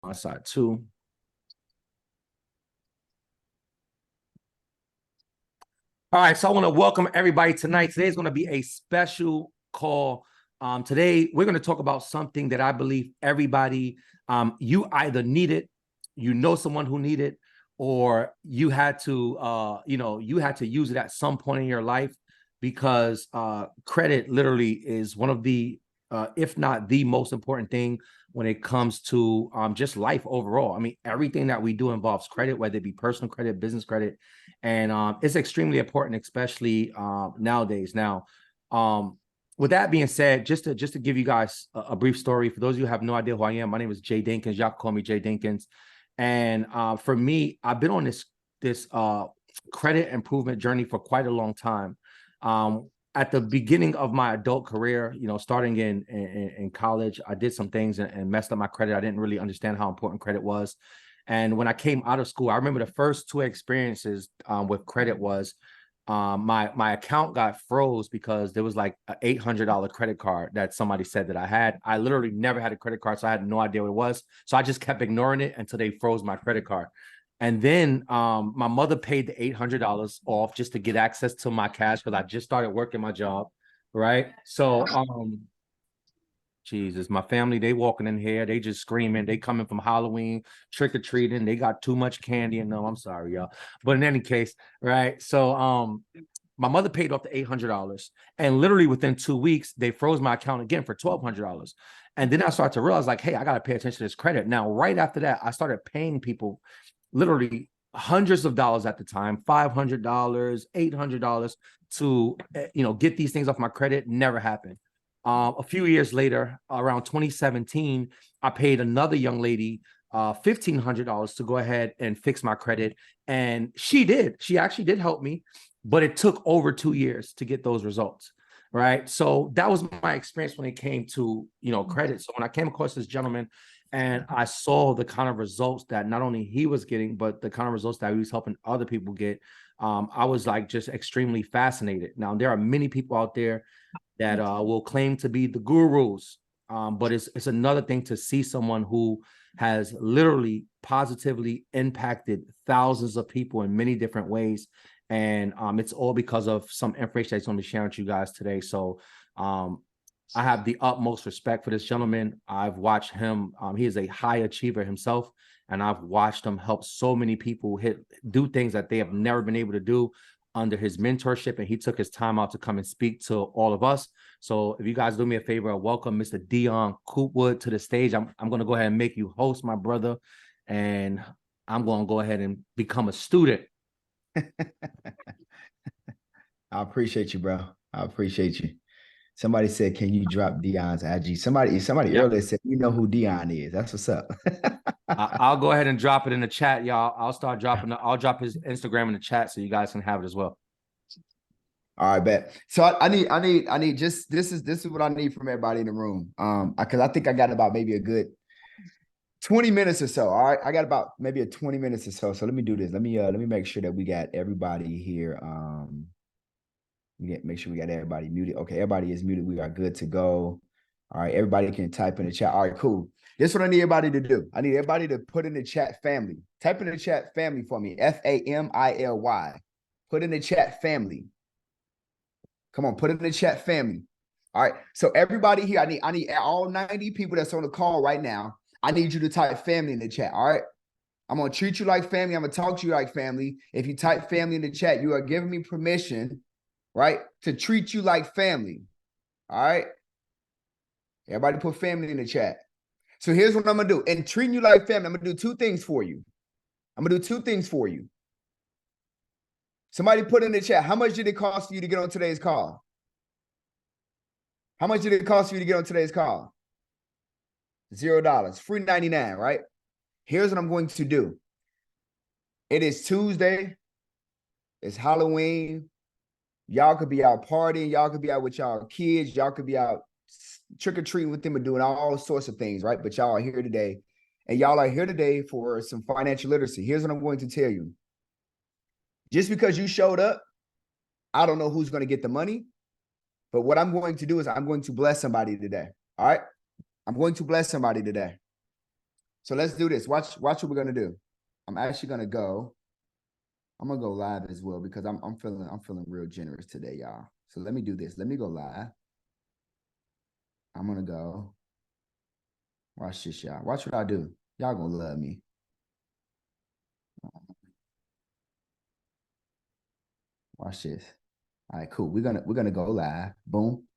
my side too. All right, so I want to welcome everybody tonight. Today's going to be a special call. Today, we're going to talk about something that I believe everybody, you either need it, you know someone who need it, or you had to, you had to use it at some point in your life, because credit literally is one of the, if not the most important thing when it comes to just life overall. I mean, everything that we do involves credit, whether it be personal credit, business credit, and it's extremely important, especially nowadays. Now, with that being said, just to give you guys a brief story, for those of you who have no idea who I am, my name is Jay Dinkins. Y'all call me Jay Dinkins. And for me, I've been on this credit improvement journey for quite a long time. At the beginning of my adult career, starting in college, I did some things and messed up my credit. I didn't really understand how important credit was. And when I came out of school, I remember the first two experiences with credit was my account got froze because there was like an $800 credit card that somebody said that I had. I literally never had a credit card, so I had no idea what it was. So I just kept ignoring it until they froze my credit card. And then my mother paid the $800 off just to get access to my cash, because I just started working my job, right? So Jesus, my family, they walking in here, they just screaming. They coming from Halloween, trick-or-treating. They got too much candy. And no, I'm sorry, y'all. But in any case, right? So my mother paid off the $800. And literally within 2 weeks, they froze my account again for $1,200. And then I started to realize, like, hey, I got to pay attention to this credit. Now, right after that, I started paying people literally hundreds of dollars at the time, $500, $800 to, get these things off my credit. Never happened. A few years later, around 2017, I paid another young lady $1,500 to go ahead and fix my credit. And she actually did help me, but it took over 2 years to get those results. Right. So that was my experience when it came to, credit. So when I came across this gentleman and I saw the kind of results that not only he was getting, but the kind of results that he was helping other people get, I was like just extremely fascinated. Now, there are many people out there that will claim to be the gurus, but it's another thing to see someone who has literally positively impacted thousands of people in many different ways. And it's all because of some information that's going to be sharing with you guys today. So I have the utmost respect for this gentleman. I've watched him. He is a high achiever himself, and I've watched him help so many people do things that they have never been able to do under his mentorship. And he took his time out to come and speak to all of us. So if you guys do me a favor, welcome Mr. Dion Coopwood to the stage. I'm going to go ahead and make you host, my brother, and I'm going to go ahead and become a student. I appreciate you, bro. I appreciate you. Somebody said, can you drop Dion's IG? Somebody earlier said, you know who Dion is. That's what's up. I'll go ahead and drop it in the chat, y'all. I'll drop his Instagram in the chat so you guys can have it as well. All right, bet. So I need just, this is what I need from everybody in the room. Because I think I got about maybe a good 20 minutes or so. All right. I got about maybe 20 minutes or so. So let me do this. Let me make sure that we got everybody here. Make sure we got everybody muted. Okay, everybody is muted. We are good to go. All right, everybody can type in the chat. All right, cool. This is what I need everybody to do. I need everybody to put in the chat family. Type in the chat family for me. FAMILY. Put in the chat family. Come on, put in the chat family. All right. So everybody here, I need all 90 people that's on the call right now. I need you to type family in the chat. All right. I'm going to treat you like family. I'm going to talk to you like family. If you type family in the chat, you are giving me permission, right, to treat you like family. All right. Everybody put family in the chat. So here's what I'm going to do. And treating you like family, I'm going to do two things for you. Somebody put in the chat, how much did it cost you to get on today's call? How much did it cost you to get on today's call? $0. Free 99, right? Here's what I'm going to do. It is Tuesday. It's Halloween. Y'all could be out partying. Y'all could be out with y'all kids. Y'all could be out trick-or-treating with them and doing all sorts of things, right? But y'all are here today. And y'all are here today for some financial literacy. Here's what I'm going to tell you. Just because you showed up, I don't know who's going to get the money. But what I'm going to do is I'm going to bless somebody today. All right? I'm going to bless somebody today. So let's do this. Watch what we're gonna do. I'm actually gonna go. I'm gonna go live as well because I'm feeling real generous today, y'all. So let me do this. Let me go live. I'm gonna go. Watch this, y'all. Watch what I do. Y'all gonna love me. Watch this. All right, cool. We're gonna go live. Boom.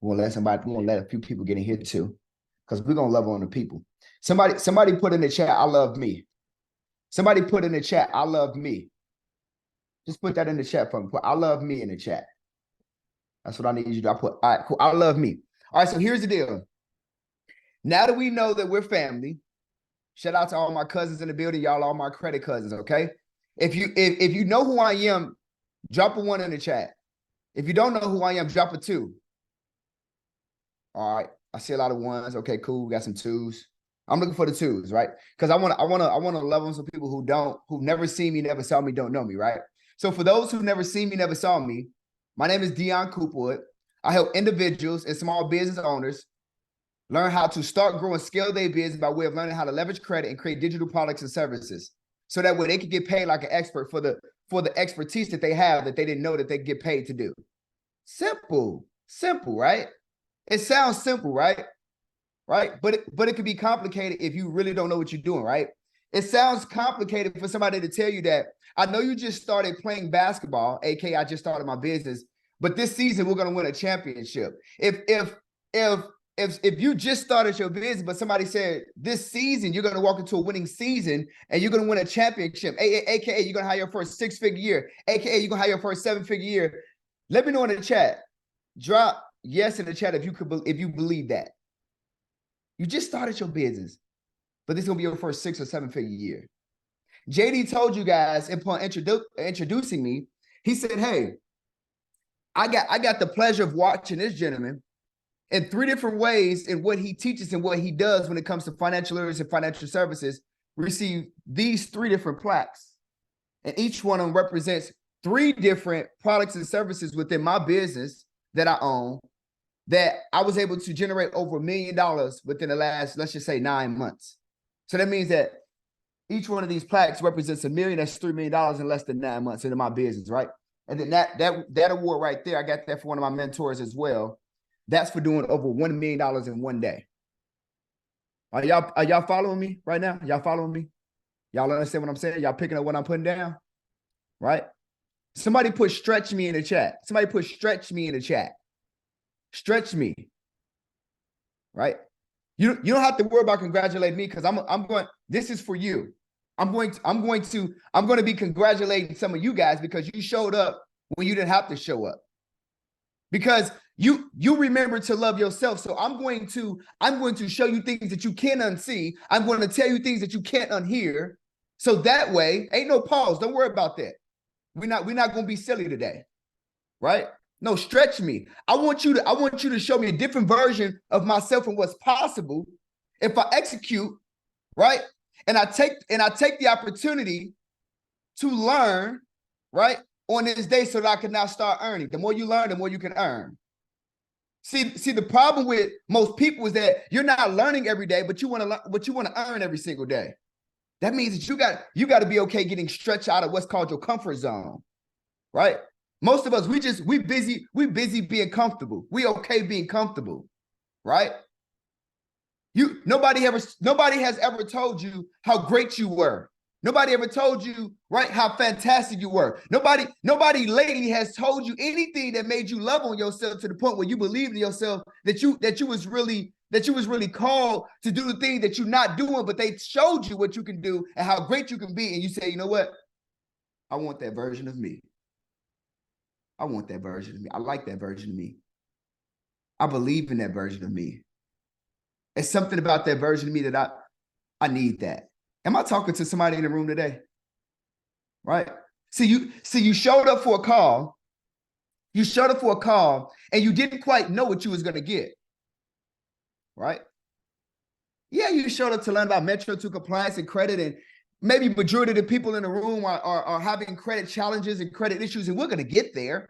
We're gonna let a few people get in here too. Because we're gonna love on the people. Somebody put in the chat, I love me. Somebody put in the chat, I love me. Just put that in the chat for me. Put I love me in the chat. That's what I need you to do. I put, all right, cool. I love me. All right, so here's the deal. Now that we know that we're family, shout out to all my cousins in the building, y'all, all my credit cousins, okay? If you know who I am, drop a 1 in the chat. If you don't know who I am, drop a 2. All right, I see a lot of 1s. Okay, cool. We got some 2s. I'm looking for the 2s, right? Because I want to love on some people who've never seen me, never saw me, don't know me, right? So for those who've never seen me, never saw me, my name is Dion Coopwood. I help individuals and small business owners learn how to start, grow, and scale their business by way of learning how to leverage credit and create digital products and services. So that way they can get paid like an expert for the expertise that they have that they didn't know that they get paid to do. Simple, right? It sounds simple, right? Right? But it can be complicated if you really don't know what you're doing, right? It sounds complicated for somebody to tell you that, I know you just started playing basketball, aka I just started my business, but this season we're gonna win a championship. If you just started your business, but somebody said this season you're gonna walk into a winning season and you're gonna win a championship, aka you're gonna have your first 6-figure year, aka you're gonna have your first 7-figure year. Let me know in the chat. Drop yes in the chat if you believe that. You just started your business, but this is gonna be your first 6 or 7-figure year. JD told you guys upon introducing me, he said, hey, I got the pleasure of watching this gentleman in 3 different ways in what he teaches and what he does when it comes to financial literacy and financial services, receive these 3 different plaques. And each one of them represents 3 different products and services within my business that I own that I was able to generate over $1 million within the last, let's just say 9 months. So that means that each one of these plaques represents $1 million. That's $3 million in less than 9 months into my business, right? And then that award right there, I got that for one of my mentors as well. That's for doing over $1 million in one day. Are y'all following me right now? Y'all following me? Y'all understand what I'm saying? Y'all picking up what I'm putting down? Right? Somebody put stretch me in the chat. Somebody put stretch me in the chat. Stretch me. Right? You don't have to worry about congratulating me because I'm going, this is for you. I'm going to be congratulating some of you guys because you showed up when you didn't have to show up. Because you remember to love yourself. So I'm going to show you things that you can't unsee. I'm going to tell you things that you can't unhear. So that way, ain't no pause. Don't worry about that. We're not going to be silly today. Right? No, stretch me. I want you to show me a different version of myself and what's possible if I execute, right? And I take the opportunity to learn, right, on this day so that I can now start earning. The more you learn, the more you can earn. See, the problem with most people is that you're not learning every day, but you want to earn every single day. That means that you got to be okay getting stretched out of what's called your comfort zone, right? Most of us, we busy being comfortable. We okay being comfortable, right? Nobody has ever told you how great you were. Nobody ever told you, right, how fantastic you were. Nobody lately has told you anything that made you love on yourself to the point where you believed in yourself that you was really called to do the thing that you're not doing, but they showed you what you can do and how great you can be. And you say, you know what? I want that version of me. I want that version of me. I like that version of me. I believe in that version of me. It's something about that version of me that I need that. Am I talking to somebody in the room today? Right? See, you showed up for a call. You showed up for a call and you didn't quite know what you was going to get. Right? Yeah, you showed up to learn about Metro 2 compliance and credit, and maybe majority of the people in the room are having credit challenges and credit issues, and we're going to get there.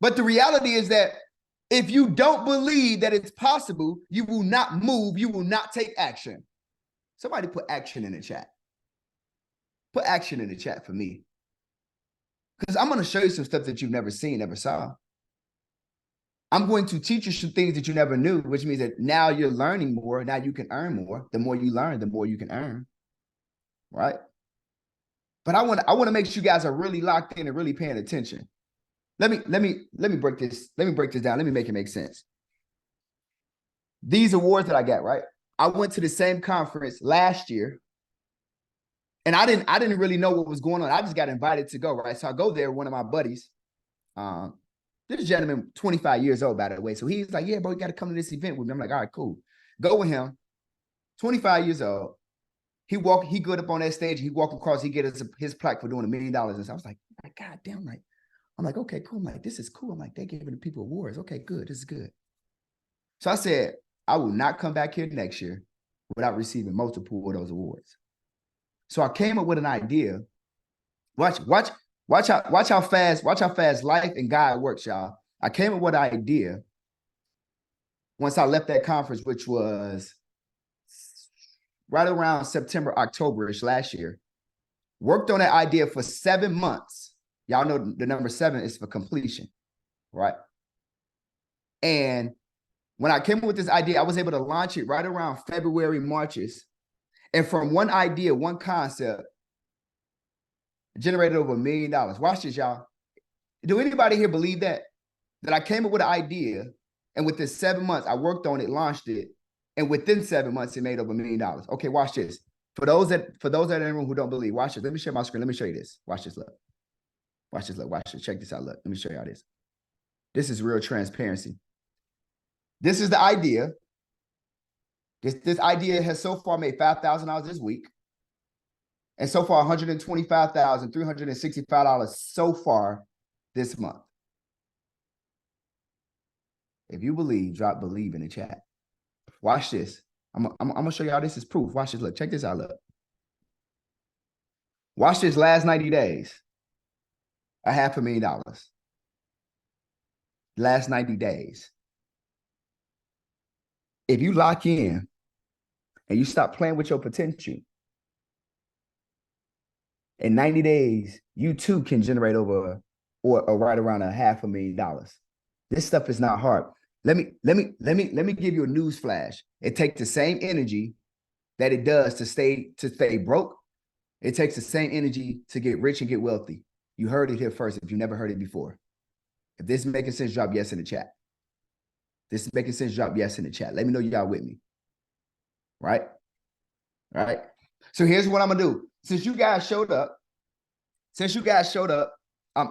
But the reality is that If you don't believe that it's possible, you will not move. You will not take action. Somebody put action in the chat. Put action in the chat for me. Because I'm going to show you some stuff that you've never seen, never saw. I'm going to teach you some things that you never knew, which means that now you're learning more. Now you can earn more. The more you learn, the more you can earn. Right? But I want to make sure you guys are really locked in and really paying attention. Let me break this. Let me break this down. Let me make it make sense. These awards that I got, right? I went to the same conference last year. And I didn't really know what was going on. I just got invited to go, right? So I go there, one of my buddies. This gentleman, 25 years old, by the way. So he's like, yeah, bro, you got to come to this event with me. I'm like, all right, cool. Go with him. 25 years old. He good up on that stage. He walked across, he get his plaque for doing $1 million. And so I was like, God damn, like, I'm like, okay, cool. I'm like, this is cool. I'm like, they're giving the people awards. Okay, good. This is good. So I said, I will not come back here next year without receiving multiple of those awards. So I came up with an idea. Watch how fast life and God works, y'all. I came up with an idea once I left that conference, which was right around September, October-ish last year. Worked on that idea for 7 months. Y'all know the number 7 is for completion, right? And when I came up with this idea, I was able to launch it right around February, Marches. And from one idea, one concept, generated over $1 million. Watch this, y'all. Do anybody here believe that? That I came up with an idea, and within 7 months, I worked on it, launched it, and within 7 months, it made over $1 million. Okay, watch this. For those that are in the room who don't believe, watch this. Let me share my screen. Let me show you this. Watch this, look. Watch this, look. Watch this. Check this out, look. Let me show y'all this. This is real transparency. This is the idea. This idea has so far made $5,000 this week. And so far, $125,365 so far this month. If you believe, drop believe in the chat. Watch this. I'm going to show y'all this is proof. Watch this. Look, check this out. Look. Watch this last 90 days. $500,000. Last 90 days. If you lock in and you stop playing with your potential, in 90 days, you too can generate over or right around $500,000. This stuff is not hard. Let me give you a news flash. It takes the same energy that it does to stay broke. It takes the same energy to get rich and get wealthy. You heard it here first if you never heard it before. If this is making sense, drop yes in the chat. This is making sense, drop yes in the chat. Let me know y'all with me. Right? All right. So here's what I'm gonna do. Since you guys showed up,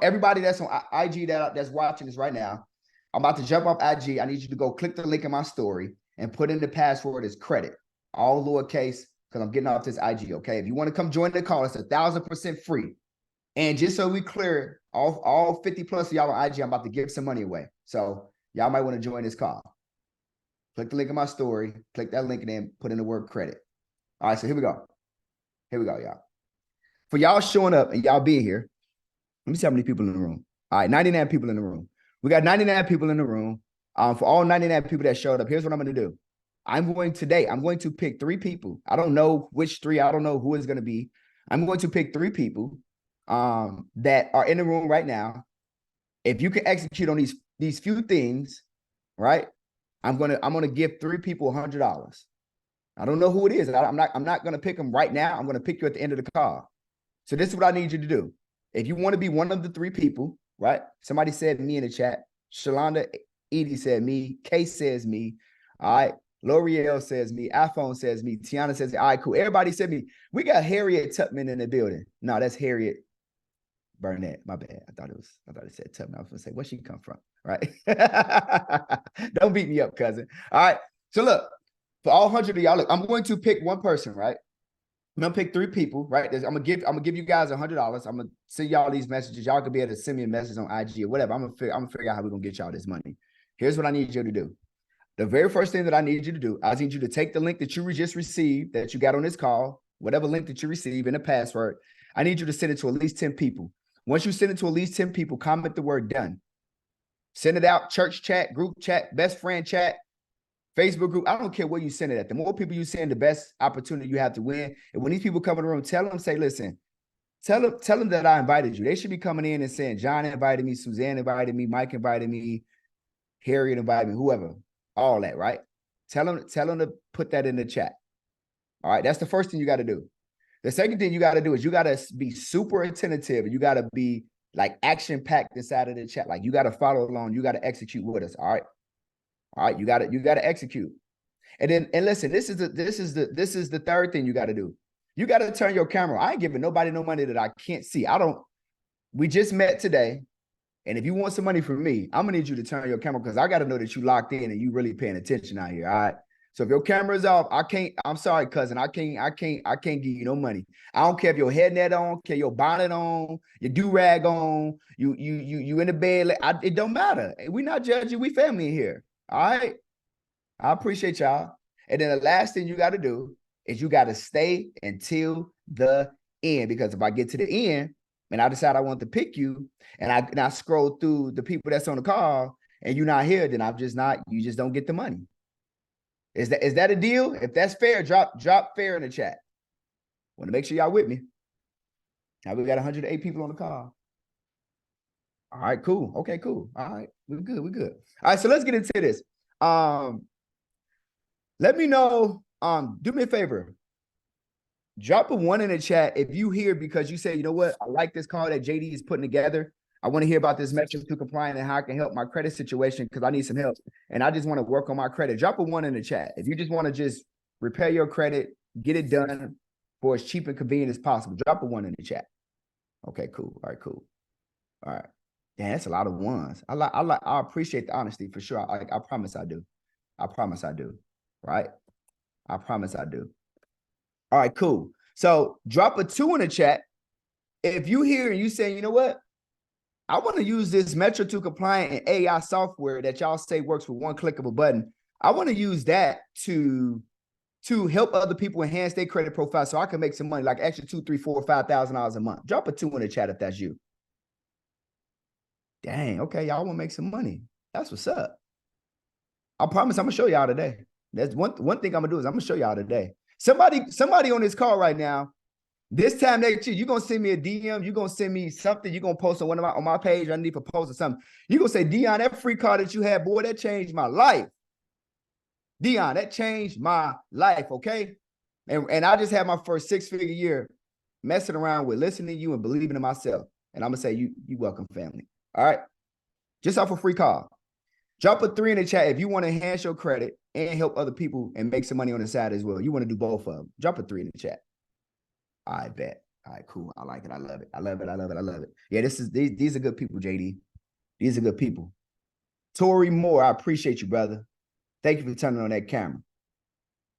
everybody that's on IG that's watching this right now, I'm about to jump off IG. I need you to go click the link in my story and put in the password as credit, all lowercase, because I'm getting off this IG. Okay. If you want to come join the call, it's 1,000% free. And just so we clear, all 50 plus of y'all on IG, I'm about to give some money away. So y'all might want to join this call. Click the link in my story, click that link and then put in the word credit. All right, so here we go. Here we go, y'all. For y'all showing up and y'all being here, let me see how many people in the room. All right, 99 people in the room. We got 99 people in the room. For all 99 people that showed up, here's what I'm going to do. I'm going to pick 3 people. I don't know which 3. I don't know who it's going to be. I'm going to pick 3 people that are in the room right now. If you can execute on these few things, right? I'm gonna give 3 people $100. I don't know who it is. I'm not gonna pick them right now. I'm gonna pick you at the end of the call. So this is what I need you to do. If you want to be one of the 3 people, right? Somebody said me in the chat. Shalonda Edie said me. Kay says me. All right. L'Oreal says me. iPhone says me. Tiana says me. All right, cool. Everybody said me. We got Harriet Tubman in the building. No, that's Harriet Burnett. My bad. I thought it said Tubman. I was gonna say, where she come from? Right. Don't beat me up, cousin. All right. So look, for all 100 of y'all, look, I'm going to pick one person, right? I'm gonna pick 3 people, right? I'm gonna give you guys $100. I'm gonna send y'all these messages. Y'all could be able to send me a message on IG or whatever. I'm gonna figure out how we're gonna get y'all this money. Here's what I need you to do. The very first thing that I need you to do, I need you to take the link that you just received, that you got on this call, whatever link that you received and the password. I need you to send it to at least 10 people. Once you send it to at least 10 people, comment the word done. Send it out, church chat, group chat, best friend chat, Facebook group. I don't care where you send it at. The more people you send, the best opportunity you have to win. And when these people come in the room, tell them, say, listen, tell them that I invited you. They should be coming in and saying, John invited me, Suzanne invited me, Mike invited me, Harriet invited me, whoever, all that, right? Tell them to put that in the chat. All right, that's the first thing you got to do. The second thing you got to do is you got to be super attentive. You got to be like action-packed inside of the chat. Like you got to follow along. You got to execute with us. All right. All right. You got to execute. And listen, this is the third thing you got to do. You got to turn your camera. I ain't giving nobody no money that I can't see. We just met today. And if you want some money from me, I'm gonna need you to turn your camera because I got to know that you locked in and you really paying attention out here. All right. So if your camera's off, I'm sorry, cousin. I can't give you no money. I don't care if your head net on, care your bonnet on, your do-rag on, you in the bed. It don't matter. We not judging, we family here. All right. I appreciate y'all. And then the last thing you got to do is you got to stay until the end. Because if I get to the end and I decide I want to pick you and I scroll through the people that's on the call and you're not here, then you just don't get the money. Is that a deal? If that's fair, drop fair in the chat. Want to make sure y'all with me. Now we got 108 people on the call. All right, cool. Okay, cool. All right, we're good. All right, so let's get into this. Let me know. Do me a favor. Drop a 1 in the chat if you hear because you say, you know what, I like this call that JD is putting together. I want to hear about this Metro 2 compliant and how I can help my credit situation because I need some help. And I just want to work on my credit. Drop a 1 in the chat. If you just want to just repair your credit, get it done for as cheap and convenient as possible. Drop a 1 in the chat. Okay, cool. All right, cool. All right. Yeah, that's a lot of 1s. I appreciate the honesty for sure. I promise I do. Right? I promise I do. All right, cool. So drop a 2 in the chat. If you hear and you say, you know what? I want to use this Metro 2 compliant and AI software that y'all say works with one click of a button. I want to use that to help other people enhance their credit profile so I can make some money, like extra $2,000, $3,000, $4,000, $5,000 a month. Drop a 2 in the chat if that's you. Dang, okay, y'all want to make some money. That's what's up. I promise I'm going to show y'all today. That's one thing I'm going to do is I'm going to show y'all today. Somebody on this call right now, this time next year, you're going to send me a DM. You're going to send me something. You're going to post on my page underneath for post or something. You're going to say, Dion, that free card that you had, boy, that changed my life. Dion, that changed my life, okay? And I just had my first 6-figure year messing around with listening to you and believing in myself. And I'm going to say, you welcome, family. All right? Just off a free call. Drop a 3 in the chat if you want to enhance your credit and help other people and make some money on the side as well. You want to do both of them. Drop a 3 in the chat. I bet. All right, cool. I like it. I love it. Yeah, these are good people, JD. These are good people. Tori Moore, I appreciate you, brother. Thank you for turning on that camera.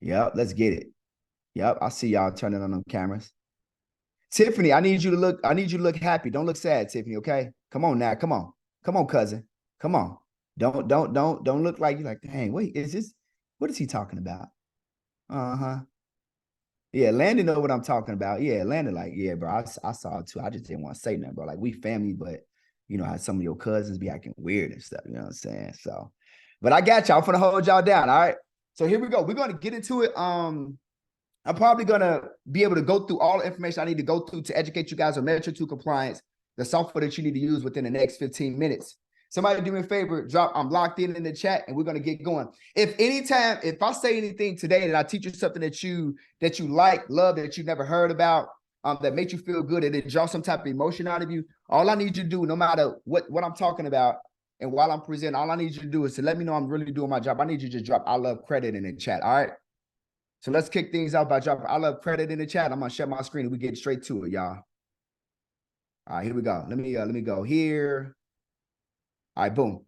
Yep, let's get it. Yep, I see y'all turning on them cameras. Tiffany, I need you to look happy. Don't look sad, Tiffany, okay? Come on now. Come on, cousin. Come on. Don't look like you're like, dang, wait, what is he talking about? Uh-huh. Yeah, Landon know what I'm talking about. Yeah, Landon like, yeah, bro, I saw it too. I just didn't want to say nothing, bro. Like, we family, but you know how some of your cousins be acting weird and stuff, you know what I'm saying? So, but I got y'all. I'm gonna hold y'all down, all right? So here we go. We're going to get into it. I'm probably going to be able to go through all the information I need to go through to educate you guys on Metro 2 compliance, the software that you need to use within the next 15 minutes. Somebody do me a favor, I'm locked in the chat and we're going to get going. If I say anything today and I teach you something that you like, love, that you never heard about, that makes you feel good and it draws some type of emotion out of you, all I need you to do, no matter what I'm talking about, and while I'm presenting, all I need you to do is to let me know I'm really doing my job. I need you to just drop I love credit in the chat, all right? So let's kick things out by dropping I love credit in the chat. I'm going to share my screen and we get straight to it, y'all. All right, here we go. Let me go here. All right, boom.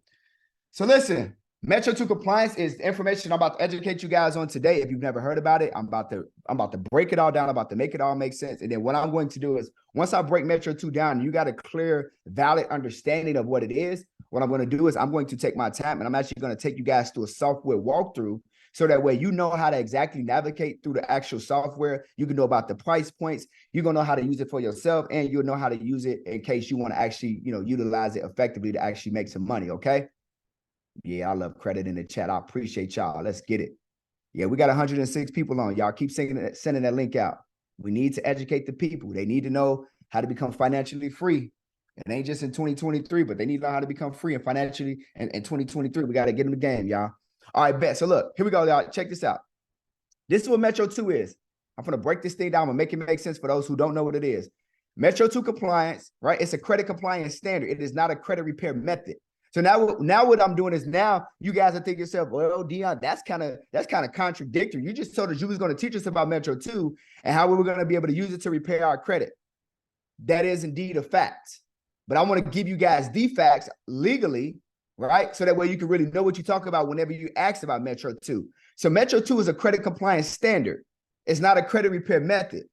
So listen, Metro 2 compliance is the information I'm about to educate you guys on today. If you've never heard about it, I'm about to break it all down, I'm about to make it all make sense. And then what I'm going to do is once I break Metro 2 down, you got a clear, valid understanding of what it is. What I'm going to do is I'm going to take my time and I'm actually going to take you guys through a software walkthrough so that way you know how to exactly navigate through the actual software. You can know about the price points. You're going to know how to use it for yourself, and you'll know how to use it in case you want to actually, utilize it effectively to actually make some money, okay? Yeah, I love credit in the chat. I appreciate y'all. Let's get it. Yeah, we got 106 people on. Y'all keep sending that link out. We need to educate the people. They need to know how to become financially free. It ain't just in 2023, but they need to know how to become free and financially in 2023. We got to get them the game, y'all. All right, bet. So look, here we go, y'all. Check this out. This is what Metro 2 is. I'm going to break this thing down. I'm going to make it make sense for those who don't know what it is. Metro 2 compliance, right? It's a credit compliance standard. It is not a credit repair method. So now what I'm doing is now you guys are thinking yourself, well, Dion, that's kind of contradictory. You just told us you was going to teach us about Metro 2 and how we were going to be able to use it to repair our credit. That is indeed a fact. But I want to give you guys the facts legally, right? So that way you can really know what you talk about whenever you ask about Metro 2. So Metro 2 is a credit compliance standard. It's not a credit repair method.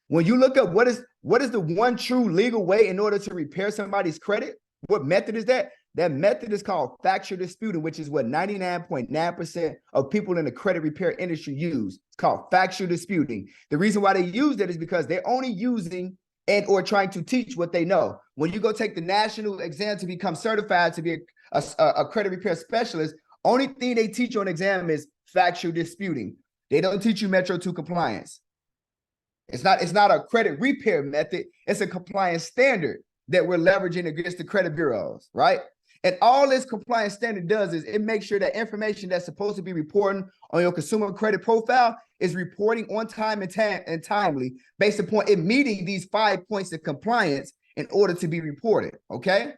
When you look up what is the one true legal way in order to repair somebody's credit, what method is that? That method is called factual disputing, which is what 99.9% of people in the credit repair industry use. It's called factual disputing. The reason why they use that is because they're only using and or trying to teach what they know. When you go take the national exam to become certified to be a credit repair specialist, only thing they teach on exam is factual disputing. They don't teach you Metro 2 compliance. It's not a credit repair method. It's a compliance standard that we're leveraging against the credit bureaus, right? And all this compliance standard does is it makes sure that information that's supposed to be reporting on your consumer credit profile is reporting on time and timely based upon it meeting these 5 points of compliance in order to be reported, okay?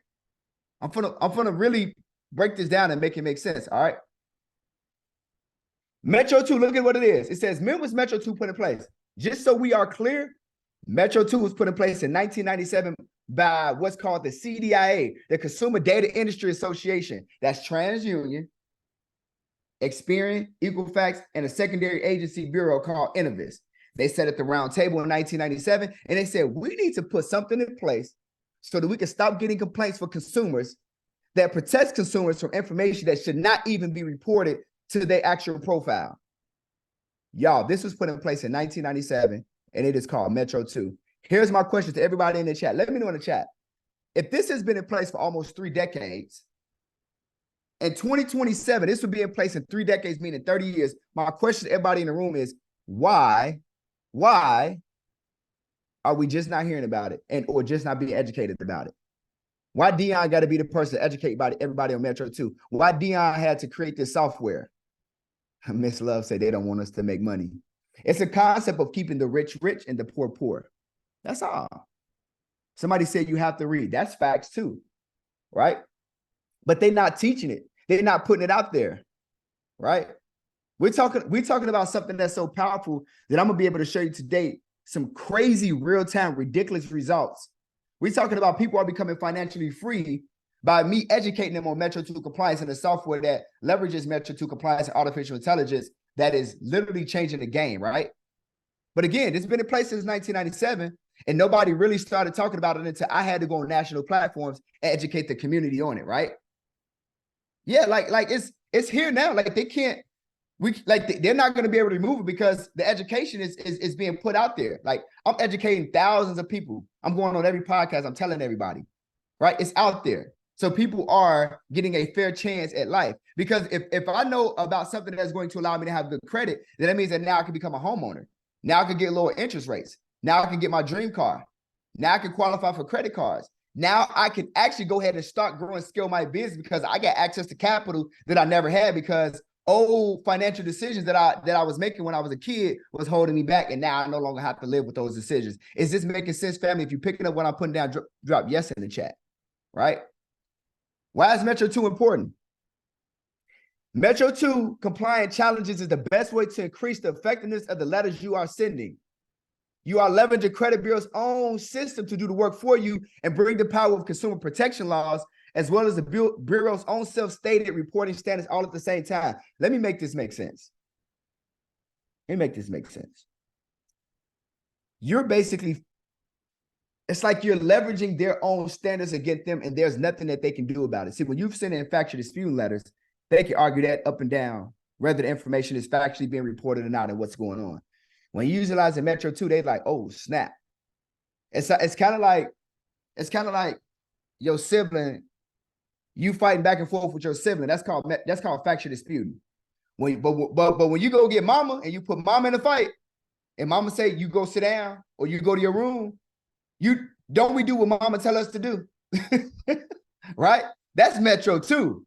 I'm gonna really break this down and make it make sense, all right? Metro 2, look at what it is. It says, when was Metro 2 put in place? Just so we are clear, Metro 2 was put in place in 1997 by what's called the CDIA, the Consumer Data Industry Association. That's TransUnion, Experian, Equifax, and a secondary agency bureau called Innovis. They sat at the round table in 1997, and they said, we need to put something in place so that we can stop getting complaints for consumers that protects consumers from information that should not even be reported to their actual profile. Y'all, this was put in place in 1997, and it is called Metro 2. Here's my question to everybody in the chat. Let me know in the chat. If this has been in place for almost 3 decades, in 2027, this would be in place in 3 decades, meaning 30 years. My question to everybody in the room is, why are we just not hearing about it or just not being educated about it? Why Dion got to be the person to educate everybody on Metro 2? Why Dion had to create this software? Miss Love said they don't want us to make money. It's a concept of keeping the rich rich and the poor poor. That's all. Somebody said you have to read. That's facts too, right? But they're not teaching it. They're not putting it out there, right? We're talking about something that's so powerful that I'm gonna be able to show you today some crazy real-time ridiculous results. We're talking about people are becoming financially free by me educating them on Metro 2 compliance and the software that leverages Metro 2 compliance and artificial intelligence that is literally changing the game, right? But again, it's been in place since 1997, and nobody really started talking about it until I had to go on national platforms and educate the community on it, right? Yeah, like it's here now. Like they're not going to be able to remove it because the education is being put out there. Like I'm educating thousands of people. I'm going on every podcast. I'm telling everybody, right? It's out there. So people are getting a fair chance at life. Because if I know about something that's going to allow me to have good credit, then that means that now I can become a homeowner. Now I can get lower interest rates. Now I can get my dream car. Now I can qualify for credit cards. Now I can actually go ahead and start growing, scale my business because I got access to capital that I never had because old financial decisions that I was making when I was a kid was holding me back. And now I no longer have to live with those decisions. Is this making sense, family? If you're picking up what I'm putting down, drop yes in the chat, right? Why is Metro 2 important? Metro 2 compliant challenges is the best way to increase the effectiveness of the letters you are sending. You are leveraging credit bureau's own system to do the work for you and bring the power of consumer protection laws as well as the bureau's own self-stated reporting standards all at the same time. Let me make this make sense. You're basically, it's like you're leveraging their own standards against them and there's nothing that they can do about it. See, when you've sent in factual dispute letters, they can argue that up and down, whether the information is factually being reported or not and what's going on. When you utilize the Metro 2, they're like, oh, snap. It's kind of like your sibling You fighting back and forth with your sibling. That's called factual disputing. But when you go get mama and you put mama in a fight, and mama say you go sit down or you go to your room, we do what mama tell us to do. Right? That's Metro 2.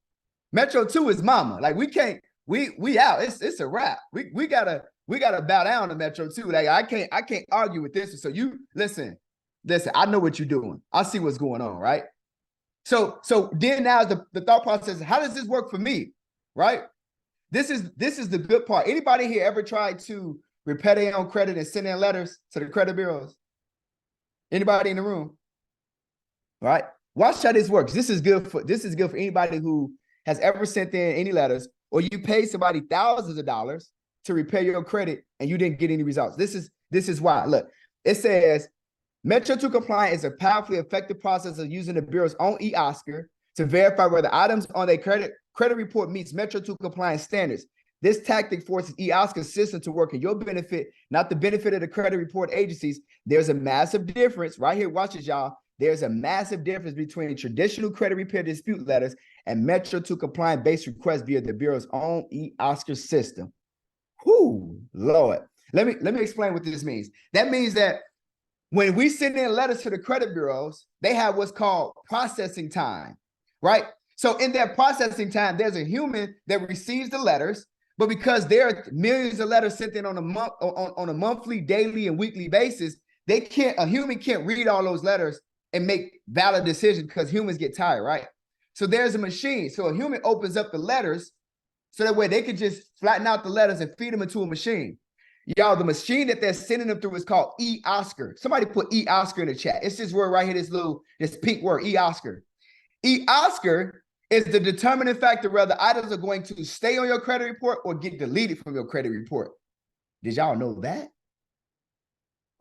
Metro 2 is mama. Like we out. It's a wrap. We gotta bow down to Metro 2. Like I can't argue with this. So you listen, I know what you're doing. I see what's going on, right? So then now the thought process, how does this work for me? Right? This is the good part. Anybody here ever tried to repair their own credit and send in letters to the credit bureaus? Anybody in the room? All right. Watch how this works. This is good for anybody who has ever sent in any letters, or you pay somebody thousands of dollars to repair your credit and you didn't get any results. This is why. Look, it says Metro 2 compliant is a powerfully effective process of using the Bureau's own eOscar to verify whether items on their credit report meets Metro 2 compliance standards. This tactic forces eOscar's system to work in your benefit, not the benefit of the credit report agencies. There's a massive difference right here. Watch this, y'all. There's a massive difference between traditional credit repair dispute letters and Metro 2 compliant based requests via the Bureau's own eOscar system. Whoo, Lord. Let me explain what this means. That means that when we send in letters to the credit bureaus, they have what's called processing time, right? So in that processing time, there's a human that receives the letters, but because there are millions of letters sent in on a monthly, daily, and weekly basis, a human can't read all those letters and make valid decisions because humans get tired, right? So there's a machine. So a human opens up the letters so that way they could just flatten out the letters and feed them into a machine. Y'all, the machine that they're sending them through is called eOscar. Somebody put eOscar in the chat. It's this word right here, this pink word, eOscar. eOscar is the determining factor whether items are going to stay on your credit report or get deleted from your credit report. Did y'all know that?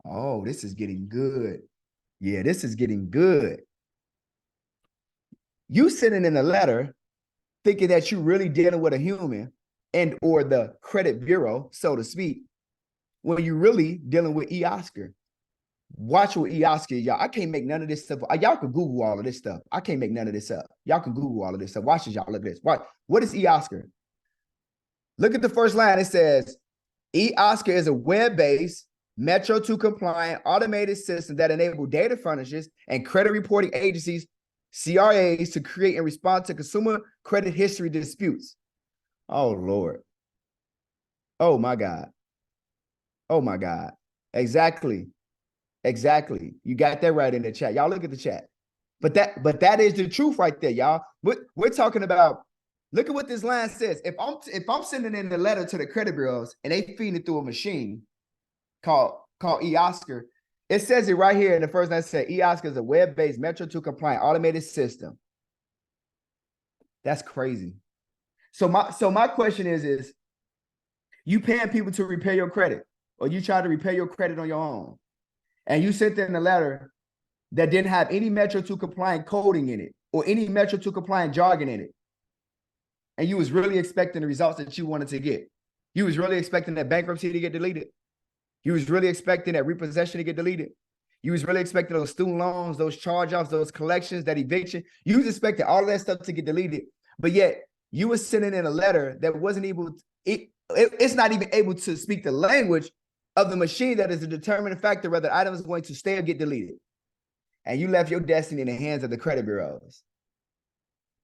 Oh, this is getting good. Yeah, this is getting good. You sending in a letter thinking that you're really dealing with a human and or the credit bureau, so to speak, when you're really dealing with eOscar. Watch what eOscar is, y'all. I can't make none of this stuff. Y'all can Google all of this stuff. I can't make none of this up. Y'all can Google all of this stuff. Watch this, y'all. Look at this. What is eOscar? Look at the first line. It says, eOscar is a web-based, Metro 2 compliant automated system that enables data furnishers and credit reporting agencies, CRAs, to create and respond to consumer credit history disputes. Oh, Lord. Oh, my God. Oh, my God. Exactly. You got that right in the chat. Y'all look at the chat. But that is the truth right there, y'all. We're talking about, look at what this line says. If I'm sending in the letter to the credit bureaus and they feed it through a machine called eOscar, it says it right here in the first line. It says eOscar is a web-based Metro 2 compliant automated system. That's crazy. So my question is you paying people to repair your credit, or you try to repair your credit on your own, and you sent in a letter that didn't have any Metro 2 compliant coding in it or any Metro 2 compliant jargon in it, and you was really expecting the results that you wanted to get. You was really expecting that bankruptcy to get deleted. You was really expecting that repossession to get deleted. You was really expecting those student loans, those charge-offs, those collections, that eviction. You was expecting all of that stuff to get deleted, but yet you were sending in a letter that wasn't able to, it's not even able to speak the language of the machine that is a determining factor whether the item is going to stay or get deleted. And you left your destiny in the hands of the credit bureaus.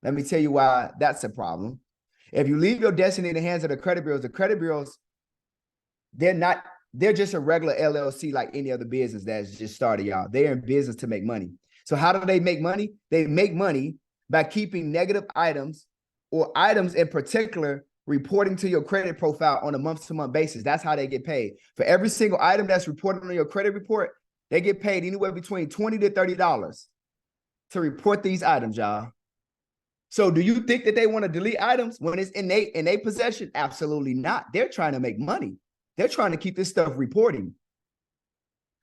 Let me tell you why that's a problem. If you leave your destiny in the hands of the credit bureaus, they're just a regular LLC like any other business that's just started, y'all. They're in business to make money. So how do they make money? They make money by keeping negative items or items in particular reporting to your credit profile on a month-to-month basis. That's how they get paid. For every single item that's reported on your credit report, they get paid anywhere between $20 to $30 to report these items, y'all. So do you think that they want to delete items when it's in their possession? Absolutely not. They're trying to make money. They're trying to keep this stuff reporting.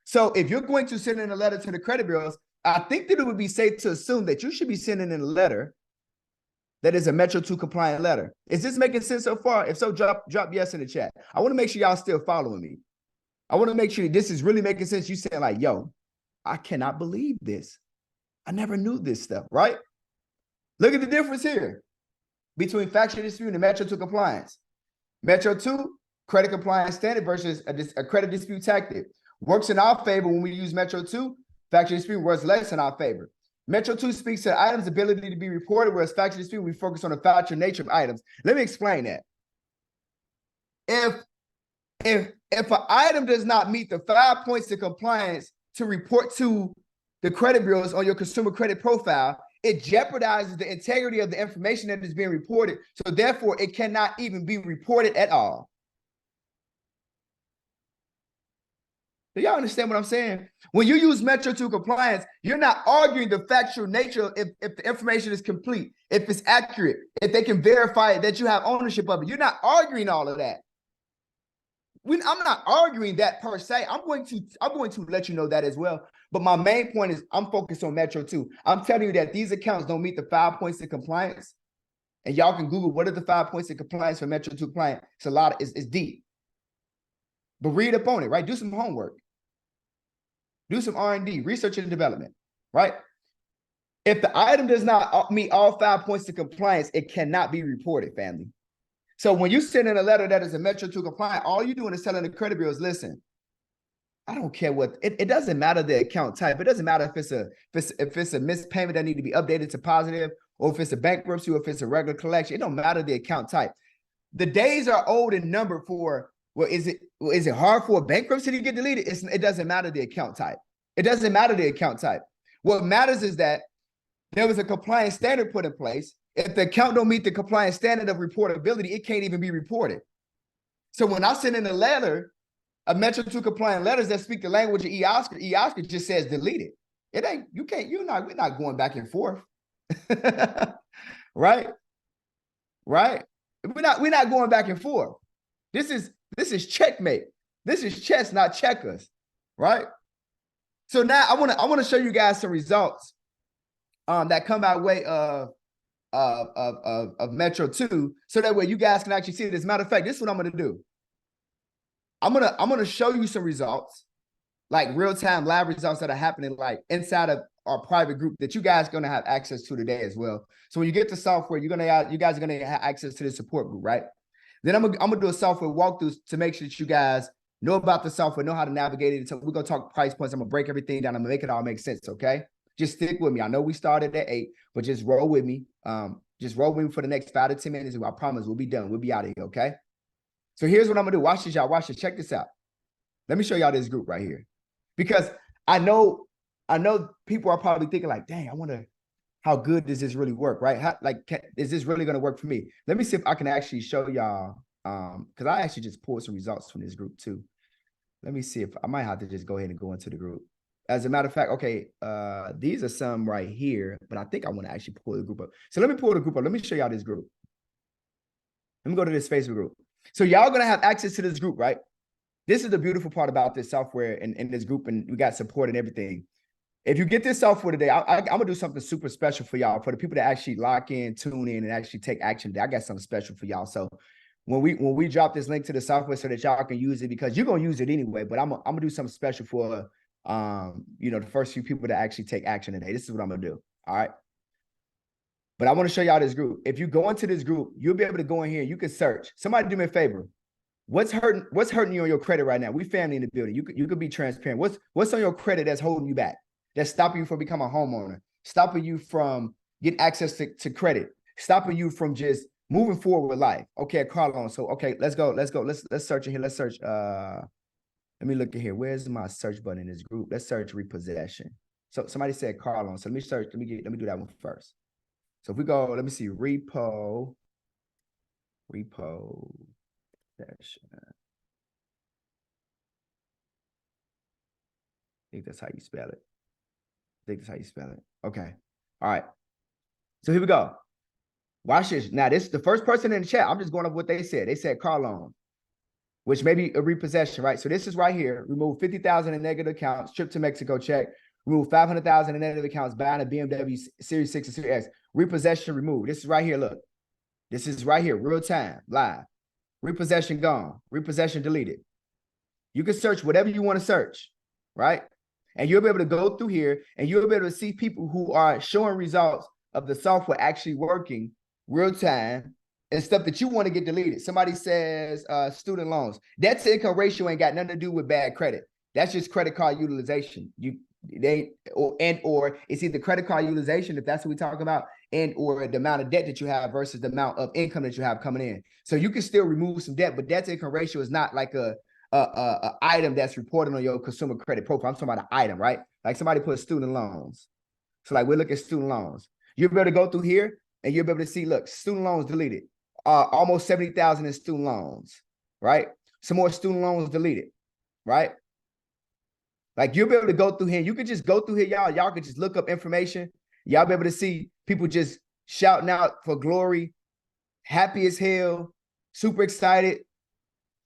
So if you're going to send in a letter to the credit bureaus, I think that it would be safe to assume that you should be sending in a letter that is a Metro 2 compliant letter. Is this making sense so far? If so, drop yes in the chat. I want to make sure y'all still following me. I want to make sure this is really making sense. You saying like, yo, I cannot believe this. I never knew this stuff, right? Look at the difference here between factual dispute and Metro 2 compliance. Metro 2, credit compliance standard versus a credit dispute tactic. Works in our favor when we use Metro 2. Factual dispute works less in our favor. Metro 2 speaks to items' ability to be reported, whereas factual dispute, we focus on the factual nature of items. Let me explain that. If an item does not meet the 5 points to compliance to report to the credit bureaus on your consumer credit profile, it jeopardizes the integrity of the information that is being reported. So therefore, it cannot even be reported at all. Do y'all understand what I'm saying? When you use Metro 2 compliance, you're not arguing the factual nature if the information is complete, if it's accurate, if they can verify it, that you have ownership of it. You're not arguing all of that. I'm not arguing that per se. I'm going to let you know that as well. But my main point is I'm focused on Metro 2. I'm telling you that these accounts don't meet the 5 points of compliance. And y'all can Google what are the 5 points of compliance for Metro 2 compliant. It's a lot, it's deep. But read up on it, right? Do some homework. Do some R&D, research and development, right? If the item does not meet all 5 points of compliance, it cannot be reported, family. So when you send in a letter that is a Metro 2 compliant, all you're doing is telling the credit bureaus, listen, I don't care what, it doesn't matter the account type. It doesn't matter if it's a missed payment that need to be updated to positive, or if it's a bankruptcy, or if it's a regular collection. It don't matter the account type. The days are old and numbered for, well, is it hard for a bankruptcy to get deleted? It doesn't matter the account type. It doesn't matter the account type. What matters is that there was a compliance standard put in place. If the account don't meet the compliance standard of reportability, it can't even be reported. So when I send in a letter, a Metro 2 compliant letters that speak the language of eOscar just says delete it. It ain't, we're not going back and forth. Right? Right? We're not going back and forth. This is checkmate. This is chess, not checkers. Right? So now I want to show you guys some results that come by way of Metro 2, so that way you guys can actually see it. As a matter of fact, this is what I'm going to do. I'm gonna show you some results, like real-time live results that are happening like inside of our private group that you guys are gonna have access to today as well. So when you get the software, you guys are gonna have access to the support group, right? Then I'm gonna do a software walkthrough to make sure that you guys know about the software, know how to navigate it. So we're gonna talk price points. I'm gonna break everything down. I'm gonna make it all make sense. Okay, just stick with me. I know we started at 8, but just roll with me. Just roll with me for the next 5 to 10 minutes. And I promise we'll be done. We'll be out of here. Okay. So here's what I'm gonna do. Watch this, y'all. Watch this. Check this out. Let me show y'all this group right here, because I know people are probably thinking like, dang, I wonder how good does this really work, right? Is this really gonna work for me? Let me see if I can actually show y'all, because I actually just pulled some results from this group too. Let me see if I might have to just go ahead and go into the group. As a matter of fact, okay, these are some right here, but I think I want to actually pull the group up. So let me pull the group up. Let me show y'all this group. Let me go to this Facebook group. So y'all gonna have access to this group, right? This is the beautiful part about this software and this group, and we got support and everything. If you get this software today, I'm gonna do something super special for y'all, for the people that actually lock in, tune in, and actually take action today. I got something special for y'all. So when we drop this link to the software so that y'all can use it, because you're gonna use it anyway, but I'm gonna do something special for the first few people to actually take action today. This is what I'm gonna do. All right. But I want to show y'all this group. If you go into this group, you'll be able to go in here. You can search. Somebody do me a favor. What's hurting you on your credit right now? We family in the building. You could be transparent. What's on your credit that's holding you back? That's stopping you from becoming a homeowner, stopping you from getting access to credit, stopping you from just moving forward with life. Okay, car loan. So okay, let's go. Let's search in here. Let's search. Let me look at here. Where's my search button in this group? Let's search repossession. So somebody said car loan. So let me search. Let me do that one first. So if we go, let me see, repo session. I think that's how you spell it. Okay. All right. So here we go. Watch this. Now, this is the first person in the chat. I'm just going off what they said. They said car loan, which may be a repossession, right? So this is right here. Remove 50,000 in negative accounts, trip to Mexico check. Remove 500,000 in negative accounts, buying a BMW Series 6 and Series X. Repossession removed. This is right here. Look, this is right here. Real time, live. Repossession gone. Repossession deleted. You can search whatever you want to search, right? And you'll be able to go through here and you'll be able to see people who are showing results of the software actually working real time and stuff that you want to get deleted. Somebody says student loans. Debt to income ratio ain't got nothing to do with bad credit. That's just credit card utilization. Or it's either credit card utilization, if that's what we talk about, and or the amount of debt that you have versus the amount of income that you have coming in. So you can still remove some debt, but debt to income ratio is not like a item that's reported on your consumer credit profile. I'm talking about an item, right? Like somebody put student loans. So like we look at student loans. You'll be able to go through here and you'll be able to see, look, student loans deleted. Almost 70,000 in student loans, right? Some more student loans deleted, right? Like you'll be able to go through here. You can just go through here, y'all. Y'all can just look up information. Y'all be able to see people just shouting out for glory, happy as hell, super excited,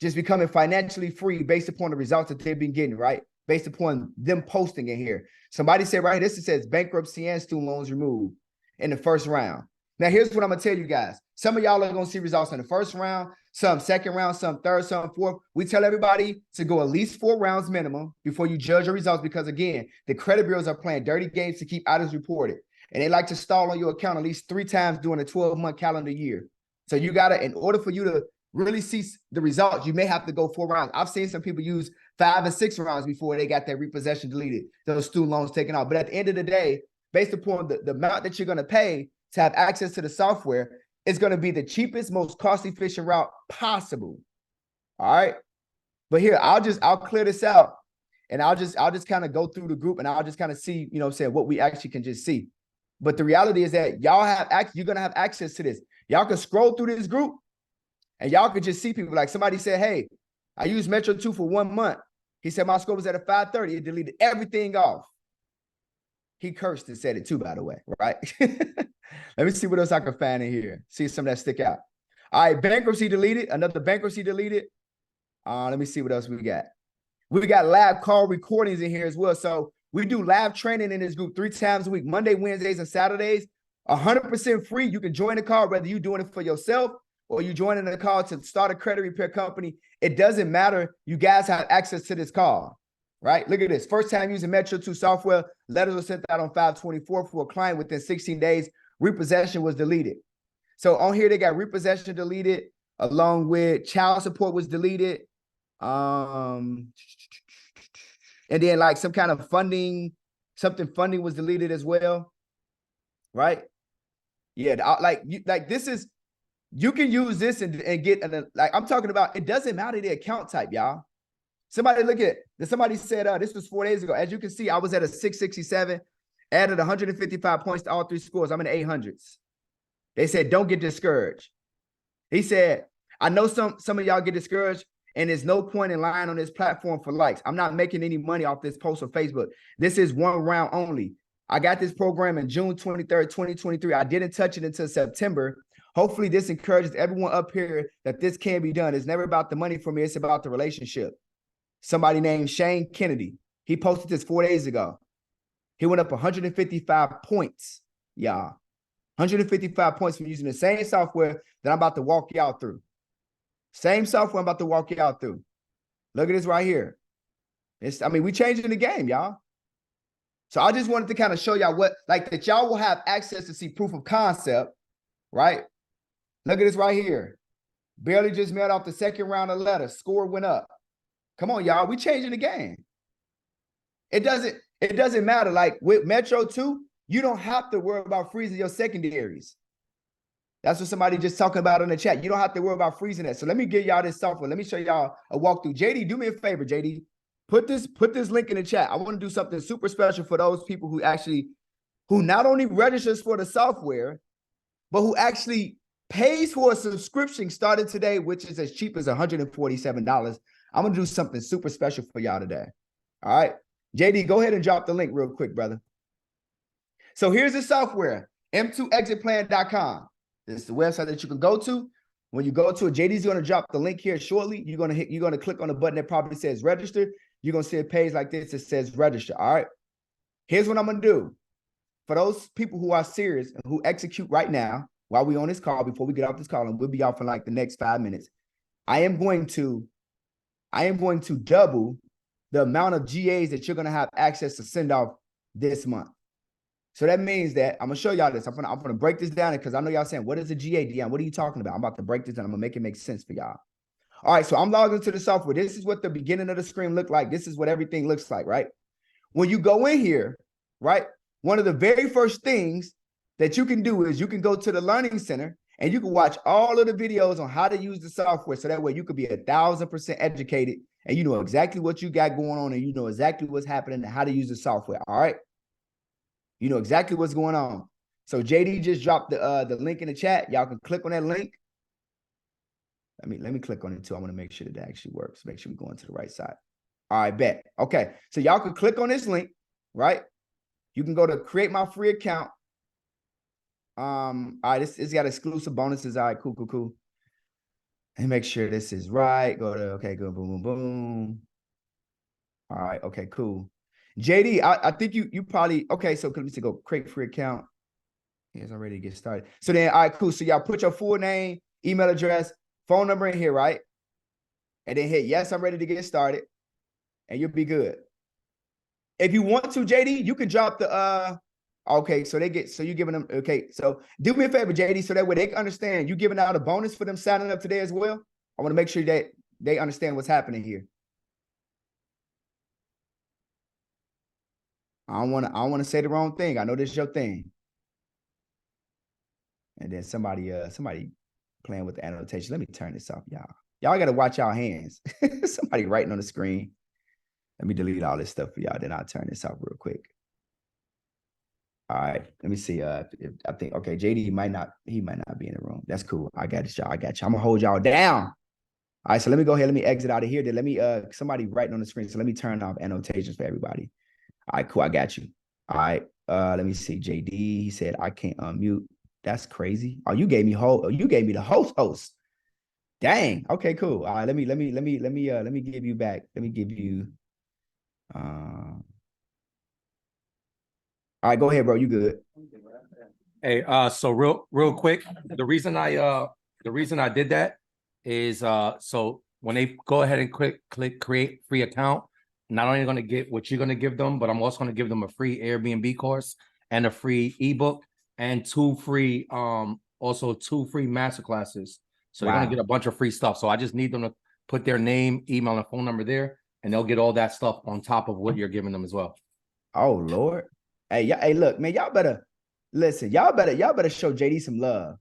just becoming financially free based upon the results that they've been getting, right? Based upon them posting in here. Somebody said right here, this says bankruptcy and student loans removed in the first round. Now, here's what I'm going to tell you guys. Some of y'all are going to see results in the first round, some second round, some third, some fourth. We tell everybody to go at least 4 rounds minimum before you judge your results because, again, the credit bureaus are playing dirty games to keep items reported. And they like to stall on your account at least 3 times during a 12-month calendar year. So you got to, in order for you to really see the results, you may have to go 4 rounds. I've seen some people use 5 and 6 rounds before they got their repossession deleted, those student loans taken out. But at the end of the day, based upon the amount that you're going to pay to have access to the software, it's going to be the cheapest, most cost-efficient route possible. All right. But here, I'll clear this out and I'll just kind of go through the group and I'll just kind of see, you know what I'm saying, what we actually can just see. But the reality is that you're going to have access to this. Y'all can scroll through this group and y'all could just see people like somebody said, hey, I used Metro 2 for 1 month. He said my score was at a 530. It deleted everything off. He cursed and said it too, by the way, right? Let me see what else I can find in here. See some that stick out. All right, bankruptcy deleted. Another bankruptcy deleted. Let me see what else we got. We got lab call recordings in here as well. So we do lab training in this group 3 times a week, Monday, Wednesdays, and Saturdays. 100% free. You can join the call, whether you're doing it for yourself or you joining the call to start a credit repair company. It doesn't matter. You guys have access to this call, right? Look at this. First time using Metro 2 software. Letters were sent out on 5/24 for a client within 16 days. Repossession was deleted. So on here, they got repossession deleted along with child support was deleted. And then like some kind of funding was deleted as well. Right? Yeah, this is, you can use this and get, like I'm talking about, it doesn't matter the account type, y'all. Somebody said, this was 4 days ago. As you can see, I was at a 667, added 155 points to all 3 scores. I'm in the 800s. They said, don't get discouraged. He said, I know some of y'all get discouraged and there's no point in lying on this platform for likes. I'm not making any money off this post on Facebook. This is 1 round only. I got this program in June 23rd, 2023. I didn't touch it until September. Hopefully this encourages everyone up here that this can be done. It's never about the money for me. It's about the relationship. Somebody named Shane Kennedy. He posted this 4 days ago. He went up 155 points, y'all. 155 points from using the same software that I'm about to walk y'all through. Same software I'm about to walk y'all through. Look at this right here. We changing the game, y'all. So I just wanted to kind of show y'all that y'all will have access to see proof of concept, right? Look at this right here. Barely just mailed off the second round of letters. Score went up. Come on, y'all. We changing the game. It doesn't matter. Like with Metro 2, you don't have to worry about freezing your secondaries. That's what somebody just talking about in the chat. You don't have to worry about freezing that. So let me give y'all this software. Let me show y'all a walkthrough. JD, do me a favor, JD. Put this link in the chat. I want to do something super special for those people who not only registers for the software, but who actually pays for a subscription starting today, which is as cheap as $147. I'm going to do something super special for y'all today. All right. JD, go ahead and drop the link real quick, brother. So here's the software, m2exitplan.com. This is the website that you can go to. When you go to it, JD's going to drop the link here shortly. You're going to click on the button that probably says register. You're going to see a page like this that says register. All right. Here's what I'm going to do. For those people who are serious and who execute right now, while we're on this call, before we get off this call, and we'll be off in like the next 5 minutes, I am going to double the amount of GAs that you're going to have access to send off this month. So that means that I'm gonna show y'all this. I'm gonna break this down because I know y'all saying, what is a GA, Deon? What are you talking about? I'm about to break this down. I'm gonna make it make sense for y'all. All right, so I'm logged into the software. This is what the beginning of the screen looked like. This is what everything looks like, right? When you go in here, right, one of the very first things that you can do is you can go to the Learning Center and you can watch all of the videos on how to use the software. So that way you could be 1,000% educated and you know exactly what you got going on and you know exactly what's happening and how to use the software. All right. You know exactly what's going on. So JD just dropped the link in the chat. Y'all can click on that link. Let me click on it too. I want to make sure that actually works. Make sure we're going to the right side. All right, bet. Okay. So y'all can click on this link, right? You can go to create my free account. All right, it's got exclusive bonuses. All right, cool. And make sure this is right. Go to okay, go boom. All right, okay, cool. JD, I think you probably okay. So let me see, go create free account. Yes, I'm ready to get started. So then, all right, cool. So y'all put your full name, email address, phone number in here, right? And then hit yes, I'm ready to get started, and you'll be good. If you want to, JD, you can drop the okay, so you're giving them okay. So do me a favor, JD, so that way they can understand you giving out a bonus for them signing up today as well. I want to make sure that they understand what's happening here. I don't want to say the wrong thing. I know this is your thing. And then somebody playing with the annotation. Let me turn this off, y'all. Y'all got to watch y'all hands. Somebody writing on the screen. Let me delete all this stuff for y'all. Then I'll turn this off real quick. All right, let me see. I think okay, JD might not be in the room. That's cool. I got this, y'all. I got you. I'm gonna hold y'all down. All right, so let me go ahead. Let me exit out of here. Then let me somebody writing on the screen. So let me turn off annotations for everybody. All right, cool. I got you. All right. Let me see. JD, he said I can't unmute. That's crazy. Oh, you gave me the host. Dang. Okay, cool. All right, let me give you back. Let me give you all right, go ahead, bro. You good. Hey, so real quick, the reason I did that is so when they go ahead and click create free account, not only going to get what you're going to give them, but I'm also going to give them a free Airbnb course and a free ebook and two free master classes. So they're going to get a bunch of free stuff. So I just need them to put their name, email, and phone number there, and they'll get all that stuff on top of what you're giving them as well. Oh Lord. Hey, look, man, y'all better listen. Y'all better show JD some love.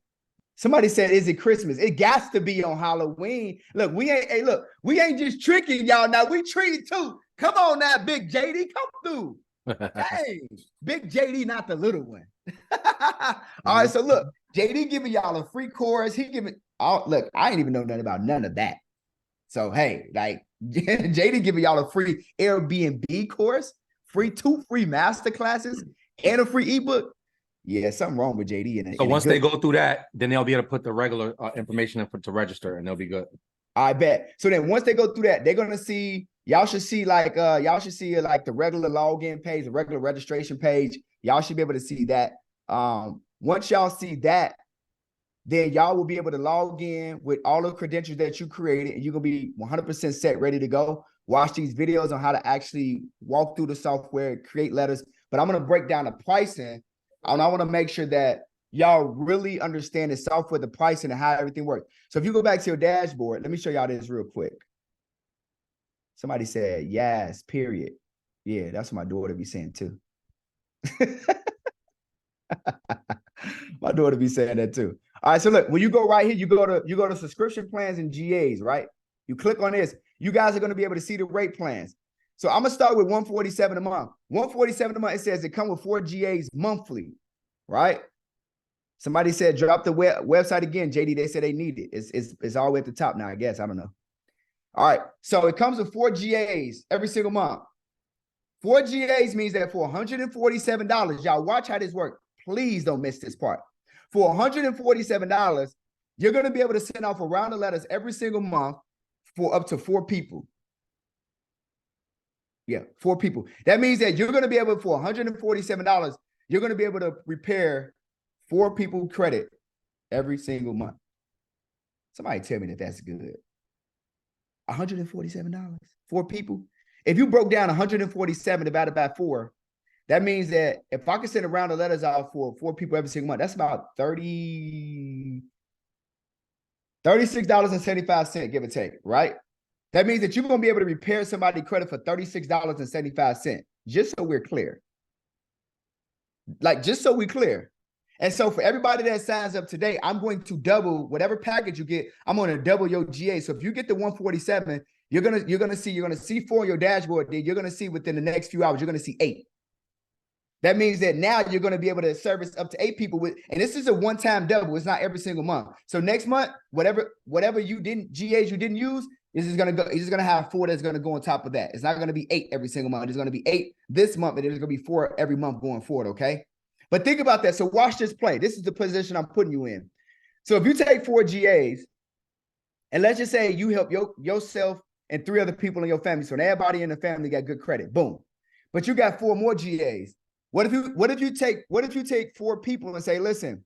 Somebody said, "Is it Christmas?" It got to be on Halloween. Look, we ain't just tricking y'all. Now we treat too. Come on now, Big JD, come through. Hey, Big JD, not the little one. All right, so look, JD giving y'all a free course. He giving. Oh, look, I ain't even know nothing about none of that. So hey, like JD giving y'all a free Airbnb course, two free master classes, and a free ebook. Yeah, something wrong with JD. So once they go through that, then they'll be able to put the regular information in to register, and they'll be good. I bet. So then once they go through that, they're gonna see. Y'all should see like the regular login page, the regular registration page. Y'all should be able to see that. Once y'all see that, then y'all will be able to log in with all the credentials that you created, and you're gonna be 100% set, ready to go. Watch these videos on how to actually walk through the software, create letters. But I'm gonna break down the pricing. And I want to make sure that y'all really understand the software, the pricing, and how everything works. So if you go back to your dashboard, let me show y'all this real quick. Somebody said, yes, period. Yeah, that's what my daughter be saying too. My daughter be saying that too. All right, so look, when you go right here, you go to subscription plans and GAs, right? You click on this. You guys are going to be able to see the rate plans. So I'm gonna start with $147 a month. $147 a month. It says it come with 4 GAs monthly, right? Somebody said drop the website again, JD. They said they need it. It's all the way at the top now. I guess I don't know. All right, so it comes with 4 GAs every single month. 4 GAs means that for $147, y'all watch how this works. Please don't miss this part. For $147, you're gonna be able to send off a round of letters every single month for up to 4 people. Yeah, 4 people. That means that you're going to be able, for $147, you're going to be able to prepare 4 people credit every single month. Somebody tell me that that's good. $147, 4 people. If you broke down 147 divided by 4, That means that if I can send a round of letters out for 4 people every single month, that's about $36.75, give or take, right? That means that you're going to be able to repair somebody's credit for $36.75, just so we're clear. Like, just so we're clear. And so for everybody that signs up today, I'm going to double whatever package you get. I'm going to double your GA. So if you get the 147, you're gonna see 4 on your dashboard. Then you're gonna see within the next few hours, you're gonna see 8. That means that now you're going to be able to service up to 8 people with, and this is a one-time double. It's not every single month. So next month, whatever GAs you didn't use, this is going to go. He's just going to have 4 that's going to go on top of that. It's not going to be 8 every single month. It's going to be 8 this month, and there's going to be 4 every month going forward. Okay. But think about that. So watch this play. This is the position I'm putting you in. So if you take 4 GAs, and let's just say you help yourself and 3 other people in your family, so everybody in the family got good credit. Boom. But you got 4 more GAs. What if you take 4 people and say, listen,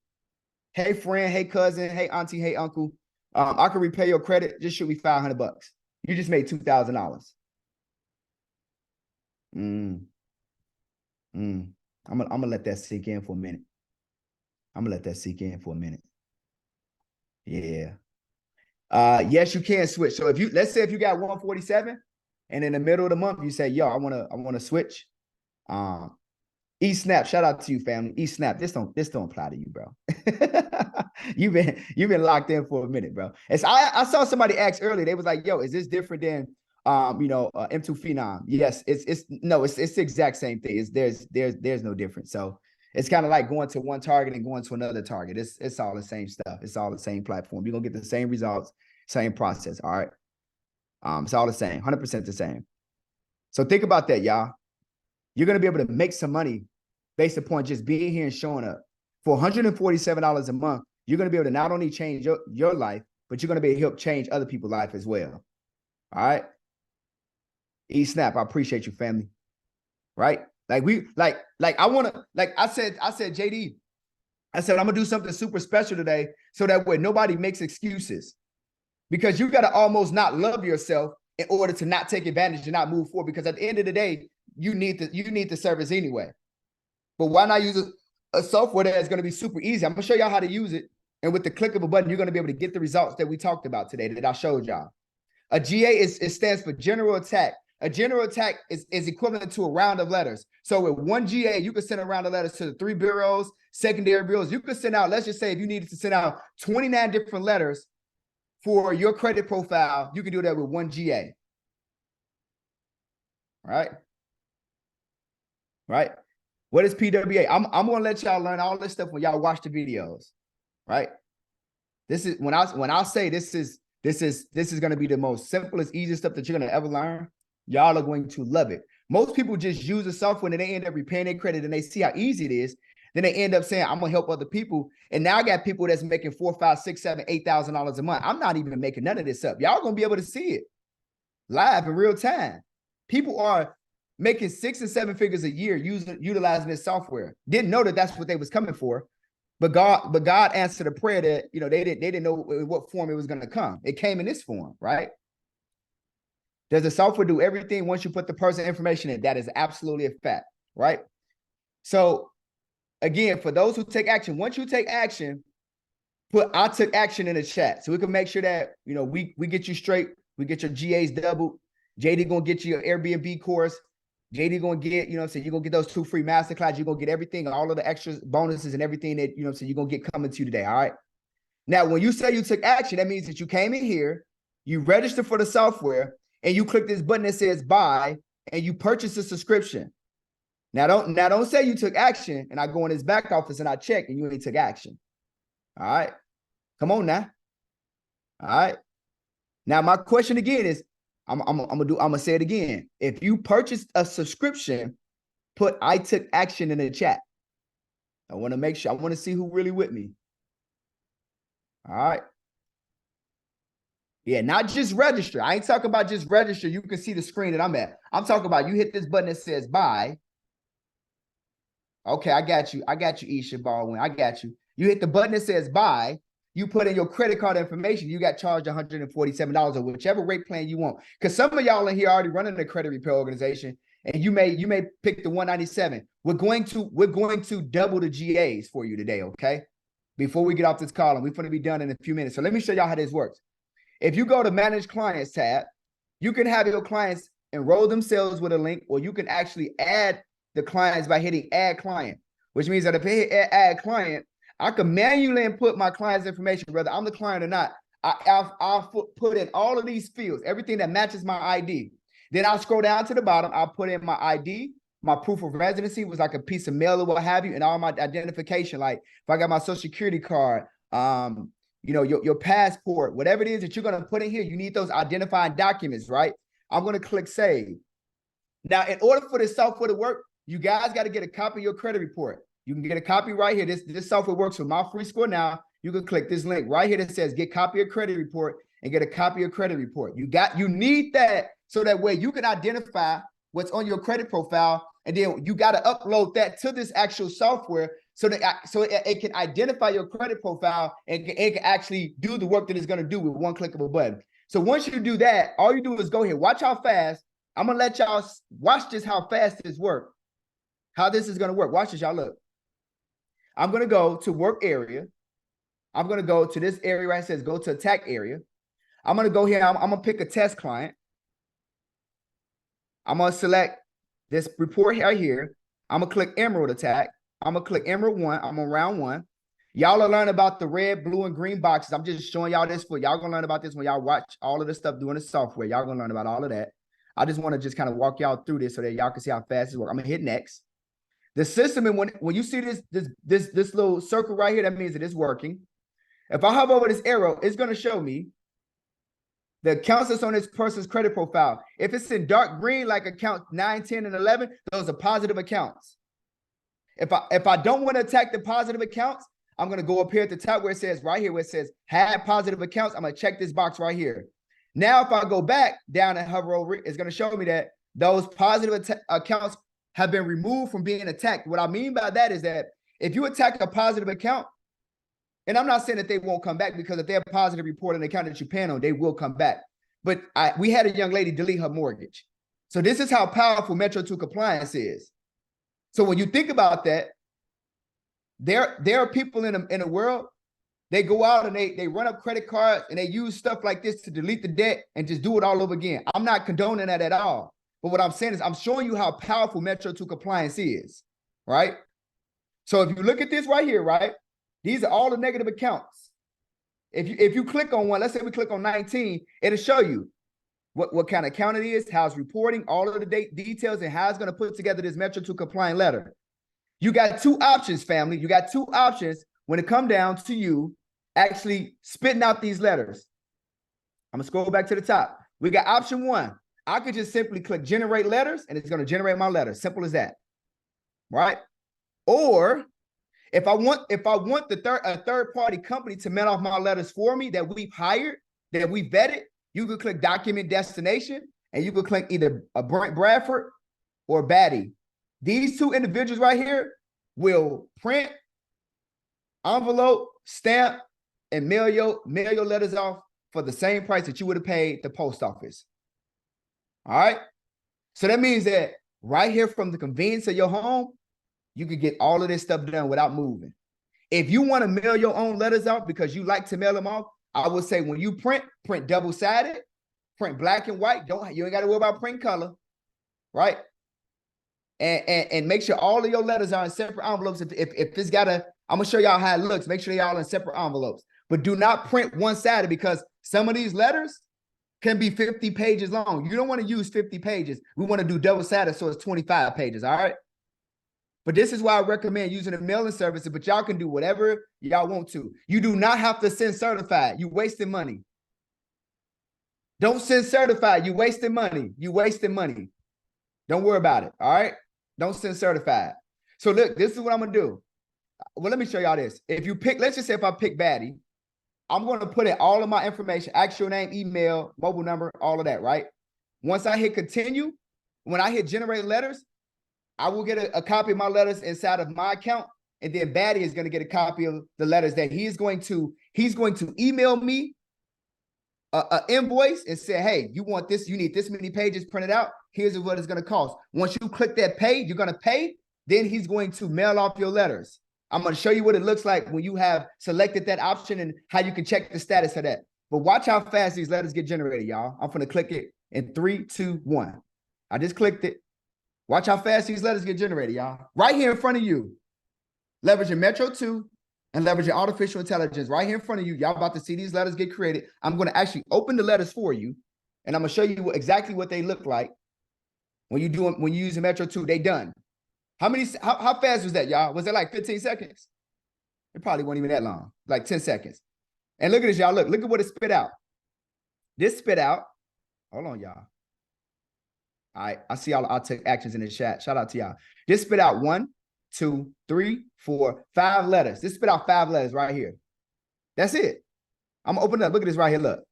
hey friend, hey cousin, hey auntie, hey uncle, I can repay your credit. Just shoot me $500. You just made $2,000. I'm gonna let that sink in for a minute. Yeah. Yes, you can switch. So if let's say if you got 147, and in the middle of the month you say, yo, I wanna switch. eSnap, shout out to you, family. eSnap, this don't apply to you, bro. You've been locked in for a minute, bro. And so I saw somebody ask earlier. They was like, "Yo, is this different than M2 Phenom?" Yes, it's the exact same thing. There's no difference. So it's kind of like going to one target and going to another target. It's all the same stuff. It's all the same platform. You're gonna get the same results, same process. All right. It's all the same, 100% the same. So think about that, y'all. You're going to be able to make some money based upon just being here and showing up. For $147 a month, you're going to be able to not only change your life, but you're going to be able to help change other people's life as well. All right. eSnap, I appreciate you, family. Right? I said, JD, I said, I'm going to do something super special today so that way nobody makes excuses. Because you got to almost not love yourself in order to not take advantage and not move forward. Because at the end of the day, you need the service anyway. But why not use a software that's going to be super easy? I'm going to show y'all how to use it. And with the click of a button, you're going to be able to get the results that we talked about today that I showed y'all. A GA it stands for general attack. A general attack is equivalent to a round of letters. So with one GA, you can send a round of letters to the 3 bureaus, secondary bureaus. You could send out, let's just say if you needed to send out 29 different letters for your credit profile, you can do that with one GA. Right? Right? What is PWA? I'm gonna let y'all learn all this stuff when y'all watch the videos. Right? This is when I say this is gonna be the most simplest, easiest stuff that you're gonna ever learn. Y'all are going to love it. Most people just use the software and they end up repaying their credit and they see how easy it is. Then they end up saying, I'm gonna help other people. And now I got people that's making $4,000, $5,000, $6,000, $7,000, $8,000 a month. I'm not even making none of this up. Y'all gonna be able to see it live in real time. People are making 6 and 7 figures a year utilizing this software. Didn't know that that's what they was coming for, but God answered a prayer that they didn't know what form it was gonna come. It came in this form, right? Does the software do everything once you put the person information in? That is absolutely a fact, right? So again, for those who take action, once you take action, put I took action in the chat so we can make sure that we get you straight. We get your GAs doubled. JD gonna get you your Airbnb course. JD gonna get, you're gonna get those 2 free masterclass. You're gonna get everything, all of the extras, bonuses, and everything that you're gonna get coming to you today. All right. Now, when you say you took action, that means that you came in here, you registered for the software, and you click this button that says buy, and you purchase a subscription. Now don't say you took action, and I go in his back office and I check, and you ain't took action. All right. Come on now. All right. Now, my question again is, I'm gonna say it again. If you purchased a subscription, put I took action in the chat. I want to make sure. I want to see who really with me. All right. Yeah, not just register. I ain't talking about just register. You can see the screen that I'm at. I'm talking about you hit this button that says buy. Okay, I got you. I got you, Isha Baldwin. I got you. You hit the button that says buy. You put in your credit card information, you got charged $147 or whichever rate plan you want. Because some of y'all in here already running a credit repair organization and you may pick the 197. We're going to double the GAs for you today, okay? Before we get off this call, and we're going to be done in a few minutes. So let me show y'all how this works. If you go to Manage Clients tab, you can have your clients enroll themselves with a link, or you can actually add the clients by hitting Add Client, which means that if I hit Add Client, I can manually input my client's information, whether I'm the client or not. I'll put in all of these fields, everything that matches my ID. Then I'll scroll down to the bottom. I'll put in my ID, my proof of residency was like a piece of mail or what have you, and all my identification. Like if I got my social security card, you know, your passport, whatever it is that you're going to put in here, you need those identifying documents, right? I'm going to click Save. Now, in order for this software to work, you guys got to get a copy of your credit report. You can get a copy right here. This software works with My Free Score Now. You can click this link right here that says get copy of credit report and get a copy of credit report. You need that so that way you can identify what's on your credit profile, and then you got to upload that to this actual software so that it can identify your credit profile and it can actually do the work that it's going to do with one click of a button. So once you do that, all you do is go here. Watch how fast. I'm going to let y'all watch this, how fast this works, how this is going to work. Watch this, y'all. Look. I'm going to go to work area. I'm going to go to this area where it says go to attack area. I'm going to go here. I'm going to pick a test client. I'm going to select this report right here. I'm going to click Emerald Attack. I'm going to click Emerald 1. I'm on round 1. Y'all will learn about the red, blue, and green boxes. I'm just showing y'all this for y'all going to learn about this when y'all watch all of this stuff doing the software. Y'all going to learn about all of that. I just want to just kind of walk y'all through this so that y'all can see how fast it works. I'm going to hit next. The system, and when you see this little circle right here, that means that it's working. If I hover over this arrow, it's going to show me the accounts that's on this person's credit profile. If it's in dark green, like account 9, 10, and 11, those are positive accounts. If I don't want to attack the positive accounts, I'm going to go up here at the top where it says right here, where it says have positive accounts. I'm going to check this box right here. Now, if I go back down and hover over it, it's going to show me that those positive accounts have been removed from being attacked. What I mean by that is that if you attack a positive account, and I'm not saying that they won't come back, because if they're a positive report on the account that you paying on, they will come back. But we had a young lady delete her mortgage. So this is how powerful Metro 2 compliance is. So when you think about that, there are people in the world, they go out and they run up credit cards and they use stuff like this to delete the debt and just do it all over again. I'm not condoning that at all. But what I'm saying is I'm showing you how powerful Metro 2 compliance is, right? So if you look at this right here, right, these are all the negative accounts. If you click on one, let's say we click on 19, it'll show you what kind of account it is, how it's reporting, all of the details, and how it's going to put together this Metro 2 compliant letter. You got two options, family. You got two options when it comes down to you actually spitting out these letters. I'm going to scroll back to the top. We got option 1. I could just simply click generate letters, and it's going to generate my letters. Simple as that, right? Or if I want a third party company to mail off my letters for me that we've hired, that we vetted, you could click document destination, and you could click either a Brent Bradford or Batty. These two individuals right here will print, envelope, stamp, and mail your letters off for the same price that you would have paid the post office. All right. So that means that right here from the convenience of your home, you could get all of this stuff done without moving. If you want to mail your own letters out because you like to mail them off, I would say when you print double-sided, print black and white. You ain't got to worry about print color, right? And make sure all of your letters are in separate envelopes. If it's got I'm gonna show y'all how it looks. Make sure they all in separate envelopes. But do not print one-sided, because some of these letters can be 50 pages long. You don't want to use 50 pages. We want to do double-sided, so it's 25 pages, all right? But this is why I recommend using the mailing services, but y'all can do whatever y'all want to. You do not have to send certified. You wasting money. Don't send certified. You wasting money. You wasting money. Don't worry about it, all right? Don't send certified. So look, this is what I'm going to do. Well, let me show y'all this. If you pick, let's just say if I pick Batty, I'm going to put in all of my information, actual name, email, mobile number, all of that, right? Once I hit continue, when I hit generate letters, I will get a copy of my letters inside of my account, and then Batty is going to get a copy of the letters that he's going to email me a invoice and say, hey, you want this, you need this many pages printed out, here's what it's going to cost. Once you click that pay, you're going to pay, then he's going to mail off your letters. I'm going to show you what it looks like when you have selected that option and how you can check the status of that. But watch how fast these letters get generated, y'all. I'm going to click it in 3, 2, 1. I just clicked it. Watch how fast these letters get generated, y'all. Right here in front of you. Leveraging Metro 2 and leveraging artificial intelligence right here in front of you. Y'all about to see these letters get created. I'm going to actually open the letters for you, and I'm going to show you exactly what they look like when you're using Metro 2. They done. How fast was that, y'all? Was it like 15 seconds? It probably wasn't even that long, like 10 seconds. And look at this, y'all. Look at what it spit out. This spit out. Hold on, y'all. All right, I see y'all. I'll take actions in the chat. Shout out to y'all. This spit out 1, 2, 3, 4, 5 letters. This spit out 5 letters right here. That's it. I'm gonna open it up. Look at this right here. Look.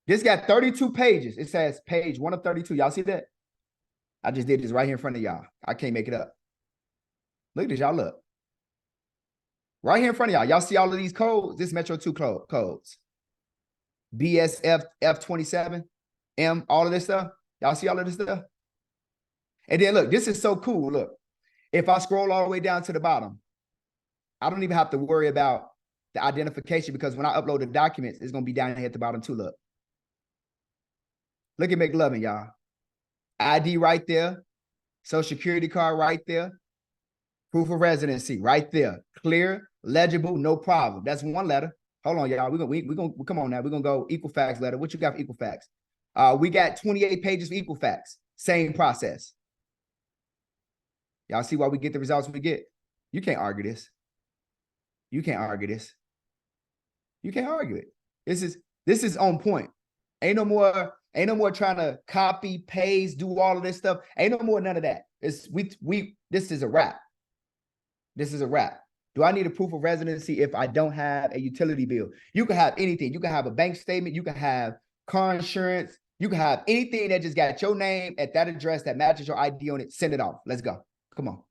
This got 32 pages. It says page 1 of 32. Y'all see that? I just did this right here in front of y'all. I can't make it up. Look at this, y'all. Look. Right here in front of y'all. Y'all see all of these codes? This Metro 2 codes. BSF F27, M, all of this stuff. Y'all see all of this stuff? And then look, this is so cool. Look, if I scroll all the way down to the bottom, I don't even have to worry about the identification because when I upload the documents, it's going to be down here at the bottom too. Look at McLovin, y'all. ID right there. Social security card right there. Proof of residency right there. Clear, legible, no problem. That's 1 letter. Hold on, y'all. We're gonna come on now. We're gonna go Equifax letter. What you got for Equifax? We got 28 pages for Equifax. Same process. Y'all see why we get the results we get? You can't argue this. You can't argue this. You can't argue it. This is on point. Ain't no more trying to copy, paste, do all of this stuff. Ain't no more none of that. This is a wrap. This is a wrap. Do I need a proof of residency if I don't have a utility bill? You can have anything. You can have a bank statement. You can have car insurance. You can have anything that just got your name at that address that matches your ID on it. Send it off. Let's go. Come on.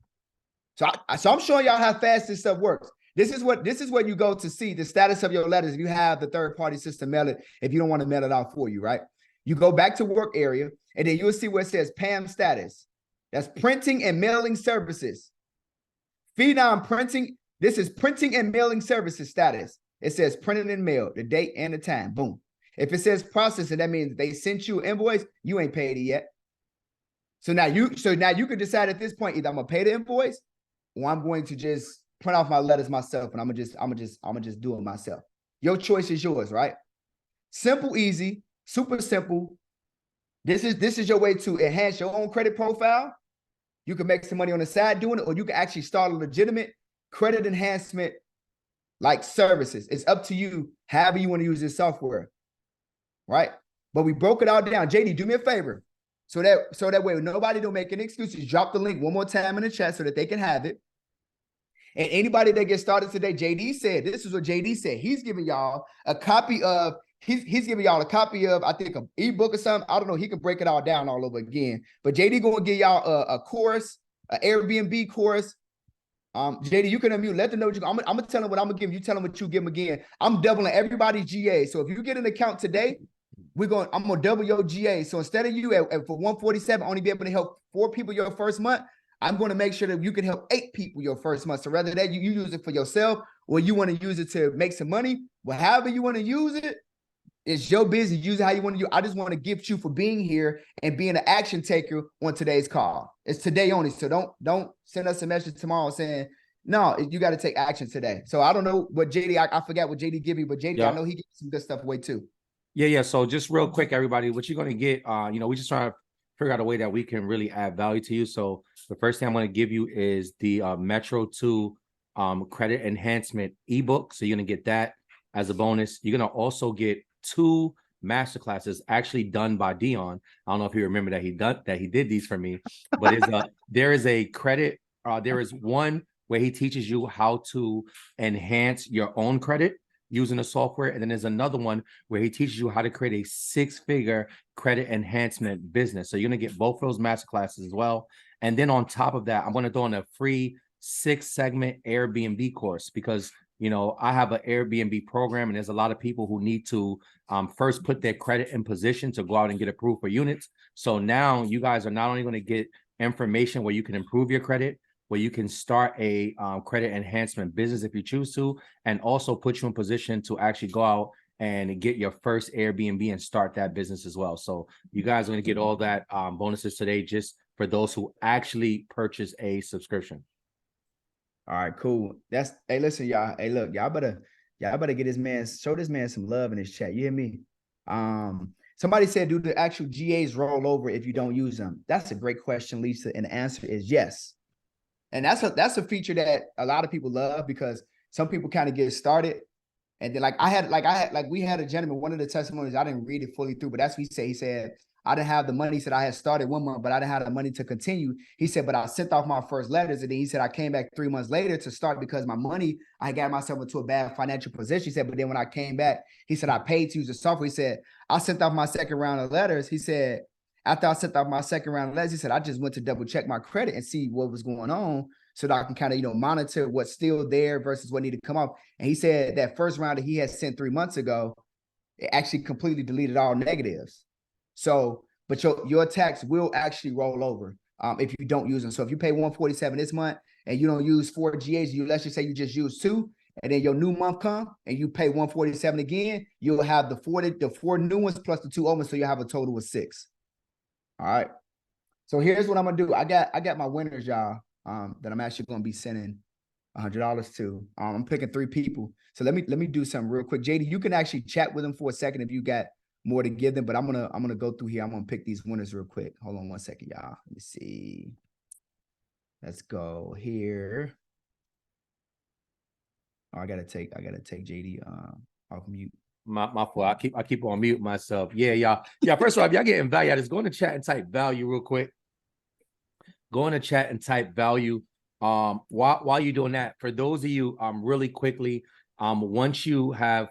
So I'm showing y'all how fast this stuff works. This is where you go to see the status of your letters. If you have the third-party system mail it, if you don't want to mail it out for you, right? You go back to work area, and then you'll see where it says PAM status. That's printing and mailing services. Phenom printing. This is printing and mailing services status. It says printed and mailed, the date and the time. Boom. If it says processing, that means they sent you an invoice, you ain't paid it yet. So now you can decide at this point either I'm gonna pay the invoice or I'm going to just print off my letters myself and I'm gonna just do it myself. Your choice is yours, right? Simple, easy, super simple. This is your way to enhance your own credit profile. You can make some money on the side doing it, or you can actually start a legitimate credit enhancement like services. It's up to you, however you want to use this software, right? But we broke it all down. JD, do me a favor. So that way nobody don't make any excuses. Drop the link one more time in the chat so that they can have it. And anybody that gets started today, JD said, this is what JD said. He's giving y'all a copy of, he's giving y'all a copy of, I think, an ebook or something. I don't know. He can break it all down all over again. But JD going to give y'all a course, an Airbnb course. JD, you can unmute. Let them know what I'm going to tell them what I'm going to give you. Tell them what you give them again. I'm doubling everybody's GA. So if you get an account today, I'm going to double your GA. So instead of you for $147, only be able to help 4 people your first month, I'm going to make sure that you can help 8 people your first month. So rather that you use it for yourself or you want to use it to make some money, well, however you want to use it, it's your business. Use it how you want to use it. I just want to gift you for being here and being an action taker on today's call. It's today only. So don't send us a message tomorrow saying, no, you got to take action today. So I don't know what JD, I forgot what JD give you, but JD, yeah. I know he gives some good stuff away too. Yeah. So just real quick, everybody, what you're going to get, we just trying to figure out a way that we can really add value to you. So the first thing I'm going to give you is the Metro 2 credit enhancement ebook. So you're going to get that as a bonus. You're going to also get 2 masterclasses actually done by Dion. I don't know if you remember that he did these for me, but there is one where he teaches you how to enhance your own credit using the software. And then there's another one where he teaches you how to create a 6-figure credit enhancement business. So you're going to get both of those masterclasses as well. And then on top of that, I'm going to throw in a free 6-segment Airbnb course because you know, I have an Airbnb program, and there's a lot of people who need to first put their credit in position to go out and get approved for units. So now you guys are not only going to get information where you can improve your credit, where you can start a credit enhancement business if you choose to, and also put you in position to actually go out and get your first Airbnb and start that business as well. So you guys are going to get all that bonuses today, just for those who actually purchase a subscription. All right, cool. That's, hey, listen, y'all. Hey, look, y'all better get this man, show this man some love in his chat. You hear me? Somebody said, do the actual GAs roll over if you don't use them? That's a great question, Lisa. And the answer is yes. And that's a feature that a lot of people love, because some people kind of get started. And then we had a gentleman, one of the testimonies, I didn't read it fully through, but that's what he said. He said, I didn't have the money. He said, I had started 1 month, but I didn't have the money to continue. He said, but I sent off my first letters. And then he said, I came back 3 months later to start because my money, I got myself into a bad financial position. He said, but then when I came back, he said, I paid to use the software. He said, I sent off my second round of letters. He said, after I sent off my second round of letters, he said, I just went to double check my credit and see what was going on, so that I can kind of, monitor what's still there versus what needed to come off. And he said that first round that he had sent 3 months ago, it actually completely deleted all negatives. So, but your tax will actually roll over if you don't use them. So if you pay $147 this month and you don't use 4 GAs, let's just say you just use 2, and then your new month come and you pay $147 again, you'll have the 4 new ones plus the 2 old ones, so you'll have a total of 6. All right. So here's what I'm gonna do. I got my winners, y'all, that I'm actually gonna be sending $100 to. I'm picking 3 people. So let me do something real quick. JD, you can actually chat with them for a second if you got more to give them, but I'm gonna go through here. I'm gonna pick these winners real quick. Hold on 1 second, y'all. Let me see. Let's go here. Oh, I gotta take JD off mute. My fault. I keep on mute myself. Yeah, y'all. Yeah, first of all, if y'all getting value, just go in the chat and type value real quick. Go in the chat and type value. While you're doing that, for those of you really quickly, once you have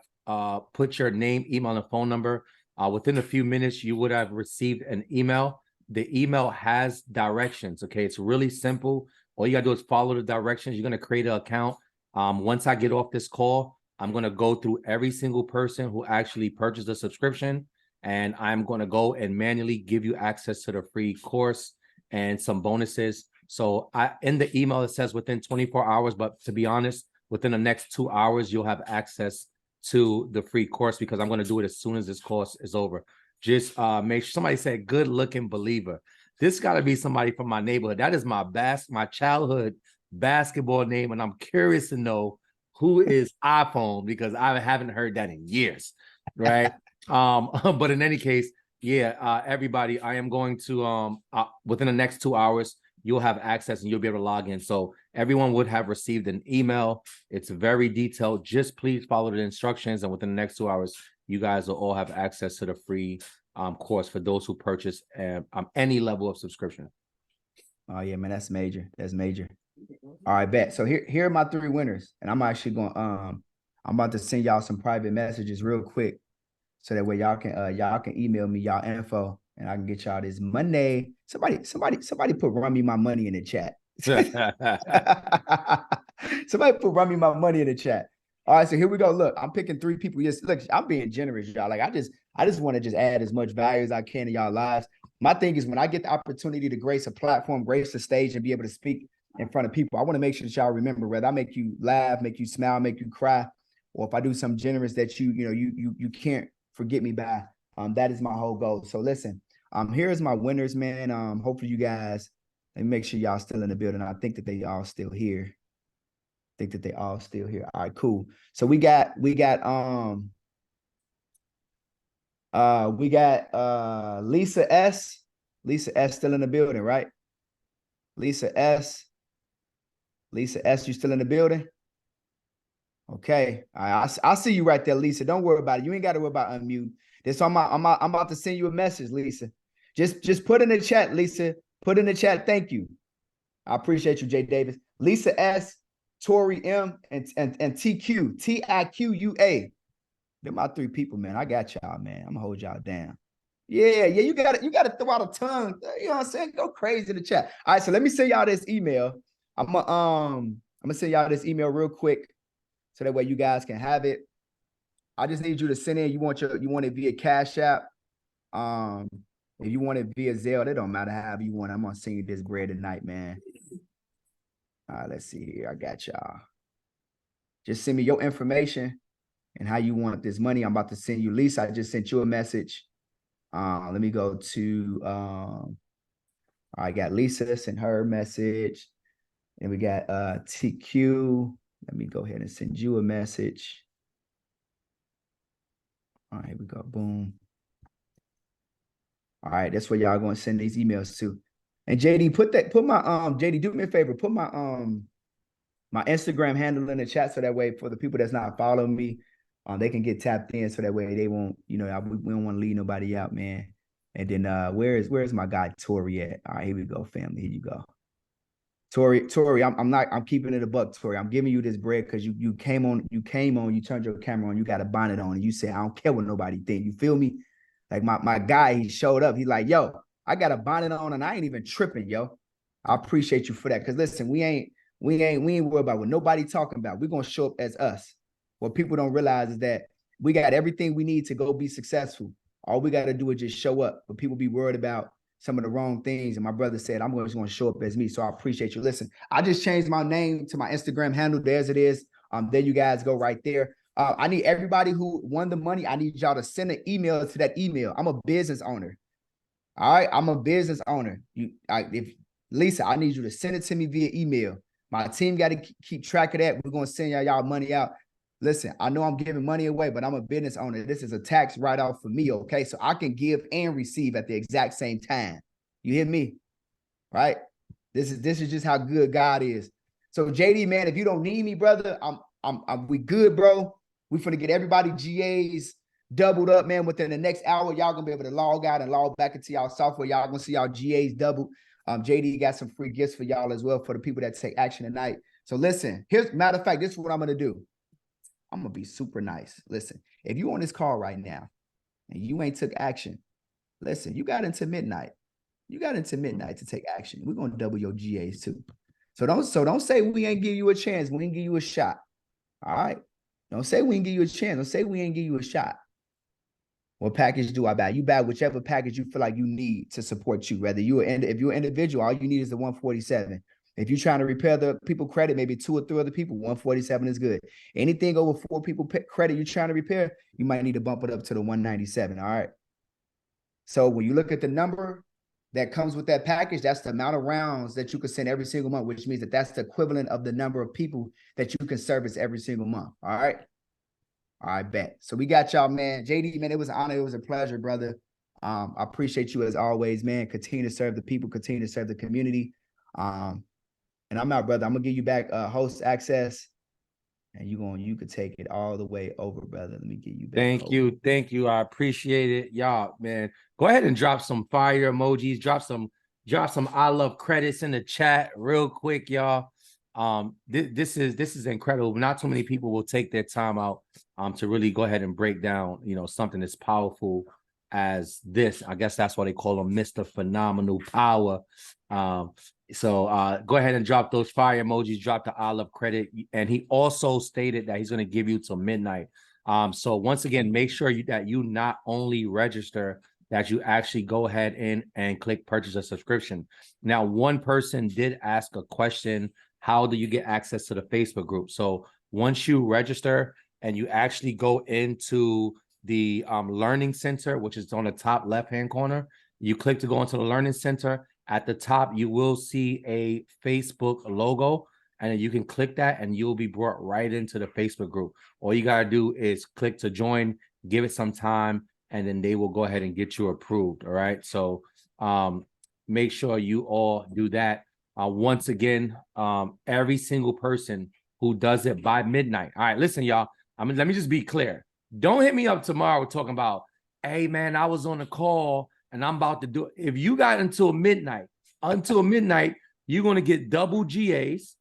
put your name, email, and phone number, within a few minutes, you would have received an email. The email has directions. Okay, it's really simple. All you gotta do is follow the directions. You're gonna create an account. Once I get off this call, I'm gonna go through every single person who actually purchased a subscription, and I'm gonna go and manually give you access to the free course and some bonuses. So in the email, it says within 24 hours, but to be honest, within the next 2 hours, you'll have access to the free course, because I'm going to do it as soon as this course is over. Just make sure. Somebody said good looking believer. This got to be somebody from my neighborhood. That is my childhood basketball name, and I'm curious to know who is iPhone, because I haven't heard that in years, right? But in any case, yeah, everybody, I am going to within the next 2 hours, you'll have access and you'll be able to log in. So everyone would have received an email. It's very detailed. Just please follow the instructions, and within the next 2 hours, you guys will all have access to the free course for those who purchase any level of subscription. Oh yeah, man, that's major. That's major. All right, bet. So here are my 3 winners, and I'm actually going. I'm about to send y'all some private messages real quick, so that way y'all can email me y'all info, and I can get y'all this Monday. Somebody put run me my money in the chat. Somebody put run me my money in the chat. All right, so here we go. Look, I'm picking 3 people. Yes, look, I'm being generous, y'all. Like I just want to just add as much value as I can to y'all lives. My thing is, when I get the opportunity to grace a platform, grace the stage, and be able to speak in front of people, I want to make sure that y'all remember, whether I make you laugh, make you smile, make you cry, or if I do something generous that you can't forget me by. That is my whole goal. So listen, here's my winners, man. Hopefully you guys, let me make sure y'all still in the building. I think that they all still here. All right, cool. So we got Lisa S. Lisa S still in the building, right? Lisa S, you still in the building? Okay. All right. I see you right there, Lisa. Don't worry about it. You ain't got to worry about unmute. This I'm about to send you a message, Lisa. Just put in the chat, Lisa. Put in the chat. Thank you. I appreciate you, Jay Davis. Lisa S, Tori M, and TQ, TIQUA. They're my 3 people, man. I got y'all, man. I'm gonna hold y'all down. Yeah. You gotta throw out a tongue. You know what I'm saying? Go crazy in the chat. All right, so let me send y'all this email. I'm gonna send y'all this email real quick so that way you guys can have it. I just need you to send in. You want it via Cash App. If you want it via Zelle, it don't matter however you want. I'm gonna send you this bread tonight, man. All right, let's see here. I got y'all. Just send me your information and how you want this money. I'm about to send you. Lisa, I just sent you a message. Let me go to I got Lisa, send her a message. And we got TQ. Let me go ahead and send you a message. All right, here we go. Boom. All right, that's where y'all gonna send these emails to. And JD, put my JD, do me a favor, put my my Instagram handle in the chat so that way for the people that's not following me, they can get tapped in so that way they won't, we don't want to leave nobody out, man. And then where's my guy Tori at? All right, here we go, family. Here you go. Tori, I'm keeping it a buck, Tori. I'm giving you this bread because you came on, you turned your camera on, you got a bonnet on, and you said, I don't care what nobody think. You feel me? Like my guy, he showed up. He's like, yo, I got a bonnet on and I ain't even tripping, yo. I appreciate you for that. Cause listen, we ain't worried about what nobody talking about. We're gonna show up as us. What people don't realize is that we got everything we need to go be successful. All we got to do is just show up. But people be worried about some of the wrong things. And my brother said, I'm just going to show up as me. So I appreciate you. Listen, I just changed my name to my Instagram handle. There's it is. There you guys go right there. I need everybody who won the money. I need y'all to send an email to that email. I'm a business owner. All right. I'm a business owner. Lisa, I need you to send it to me via email. My team got to keep track of that. We're going to send y'all money out. Listen, I know I'm giving money away, but I'm a business owner. This is a tax write-off for me, okay? So I can give and receive at the exact same time. You hear me? Right? This is just how good God is. So JD, man, if you don't need me, brother, we good, bro. We finna get everybody GAs doubled up, man. Within the next hour, y'all gonna be able to log out and log back into y'all software. Y'all gonna see y'all GAs doubled. JD got some free gifts for y'all as well for the people that take action tonight. So listen, matter of fact, this is what I'm gonna do. I'm gonna be super nice. Listen, if you on this call right now and you ain't took action, listen, you got into midnight. You got into midnight to take action. We're gonna double your GAs too. So don't say we ain't give you a chance. We ain't give you a shot. All right. Don't say we ain't give you a chance. Don't say we ain't give you a shot. What package do I buy? You buy whichever package you feel like you need to support you. Whether if you're an individual, all you need is the 147. If you're trying to repair the people credit, maybe 2 or 3 other people, 147 is good. Anything over 4 people credit you're trying to repair, you might need to bump it up to the 197. All right. So when you look at the number that comes with that package, that's the amount of rounds that you can send every single month, which means that that's the equivalent of the number of people that you can service every single month. All right. All right, bet. So we got y'all, man. JD, man, it was an honor. It was a pleasure, brother. I appreciate you as always, man. Continue to serve the people, continue to serve the community. And I'm out, brother. I'm gonna give you back host access, and you could take it all the way over, brother. Let me get you back. Thank you. I appreciate it, y'all, man. Go ahead and drop some fire emojis. Drop some I love credits in the chat real quick, y'all. This is incredible. Not too many people will take their time out to really go ahead and break down, something as powerful as this. I guess that's why they call him Mr. Phenomenal Power. So go ahead and drop those fire emojis, drop the I love credit. And he also stated that he's going to give you till midnight. So once again, make sure that you not only register, that you actually go ahead and click purchase a subscription. Now, one person did ask a question: how do you get access to the Facebook group? So once you register and you actually go into the Learning Center, which is on the top left-hand corner, you click to go into the Learning Center. At the top, you will see a Facebook logo, and you can click that and you'll be brought right into the Facebook group. All you got to do is click to join, give it some time, and then they will go ahead and get you approved. All right. So make sure you all do that. Once again, every single person who does it by midnight. All right, listen, y'all. Let me just be clear. Don't hit me up tomorrow talking about, hey, man, I was on a call and I'm about to do it. If you got until midnight, you're going to get double GAs.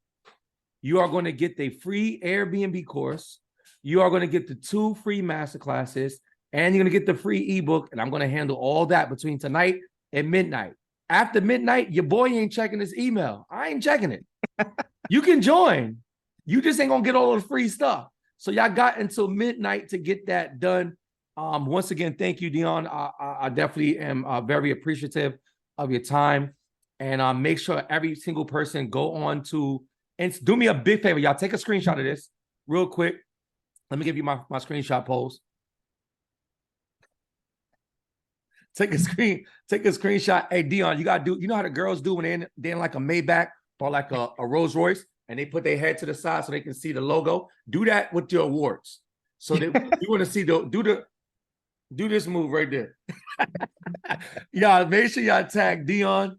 You are going to get the free Airbnb course. You are going to get the 2 free masterclasses, and you're going to get the free ebook. And I'm going to handle all that between tonight and midnight. After midnight, your boy ain't checking his email. I ain't checking it. You can join. You just ain't going to get all of the free stuff. So y'all got until midnight to get that done. Once again, thank you, Dion. I definitely am very appreciative of your time. And make sure every single person go on to, and do me a big favor, y'all. Take a screenshot of this real quick. Let me give you my screenshot pose. Take a screenshot. Hey, Dion, you gotta do, you know how the girls do when they're in like a Maybach or like a Rolls Royce, and they put their head to the side so they can see the logo. Do that with your awards. So you want to see do this move right there. Y'all make sure y'all tag Dion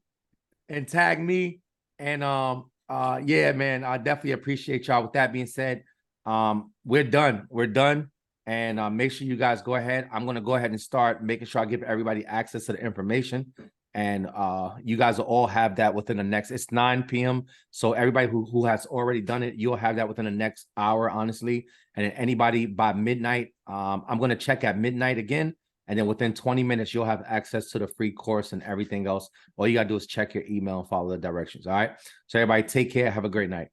and tag me. And yeah, man, I definitely appreciate y'all. With that being said, we're done. We're done. And make sure you guys go ahead. I'm gonna go ahead and start making sure I give everybody access to the information. And you guys will all have that within the next, it's 9 p.m. So everybody who has already done it, you'll have that within the next hour, honestly. And then anybody by midnight, I'm gonna check at midnight again. And then within 20 minutes, you'll have access to the free course and everything else. All you gotta do is check your email and follow the directions. All right. So everybody take care. Have a great night.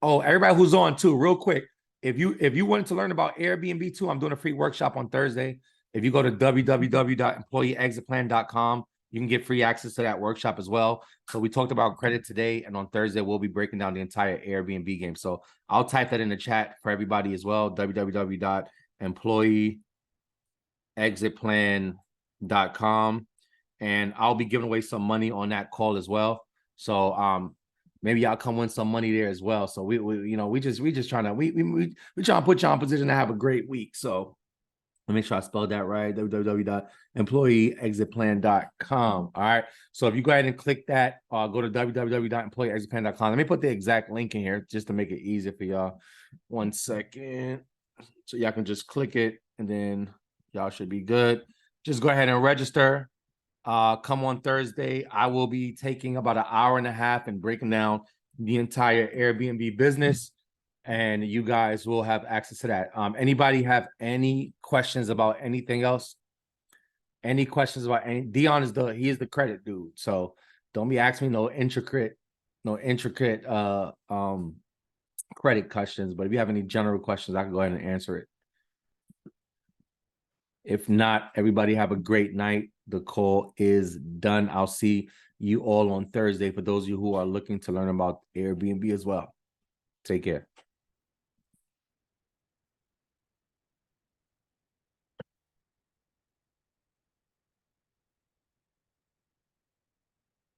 Oh, everybody who's on too, real quick. If you wanted to learn about Airbnb too, I'm doing a free workshop on Thursday. If you go to www.employeeexitplan.com, you can get free access to that workshop as well. So we talked about credit today, and on Thursday, we'll be breaking down the entire Airbnb game. So I'll type that in the chat for everybody as well, www.employeeexitplan.com. And I'll be giving away some money on that call as well. So maybe y'all come win some money there as well. So we just trying to trying to put y'all in position to have a great week. So let me make sure I spelled that right. www.employeeexitplan.com. All right. So if you go ahead and click that, go to www.employeeexitplan.com. Let me put the exact link in here just to make it easier for y'all. 1 second. So y'all can just click it and then y'all should be good. Just go ahead and register. Come on Thursday. I will be taking about an hour and a half and breaking down the entire Airbnb business. And you guys will have access to that. Anybody have any questions about anything else? Any questions about any? Dion is the credit dude. So don't be asking me no intricate credit questions. But if you have any general questions, I can go ahead and answer it. If not, everybody have a great night. The call is done. I'll see you all on Thursday for those of you who are looking to learn about Airbnb as well. Take care.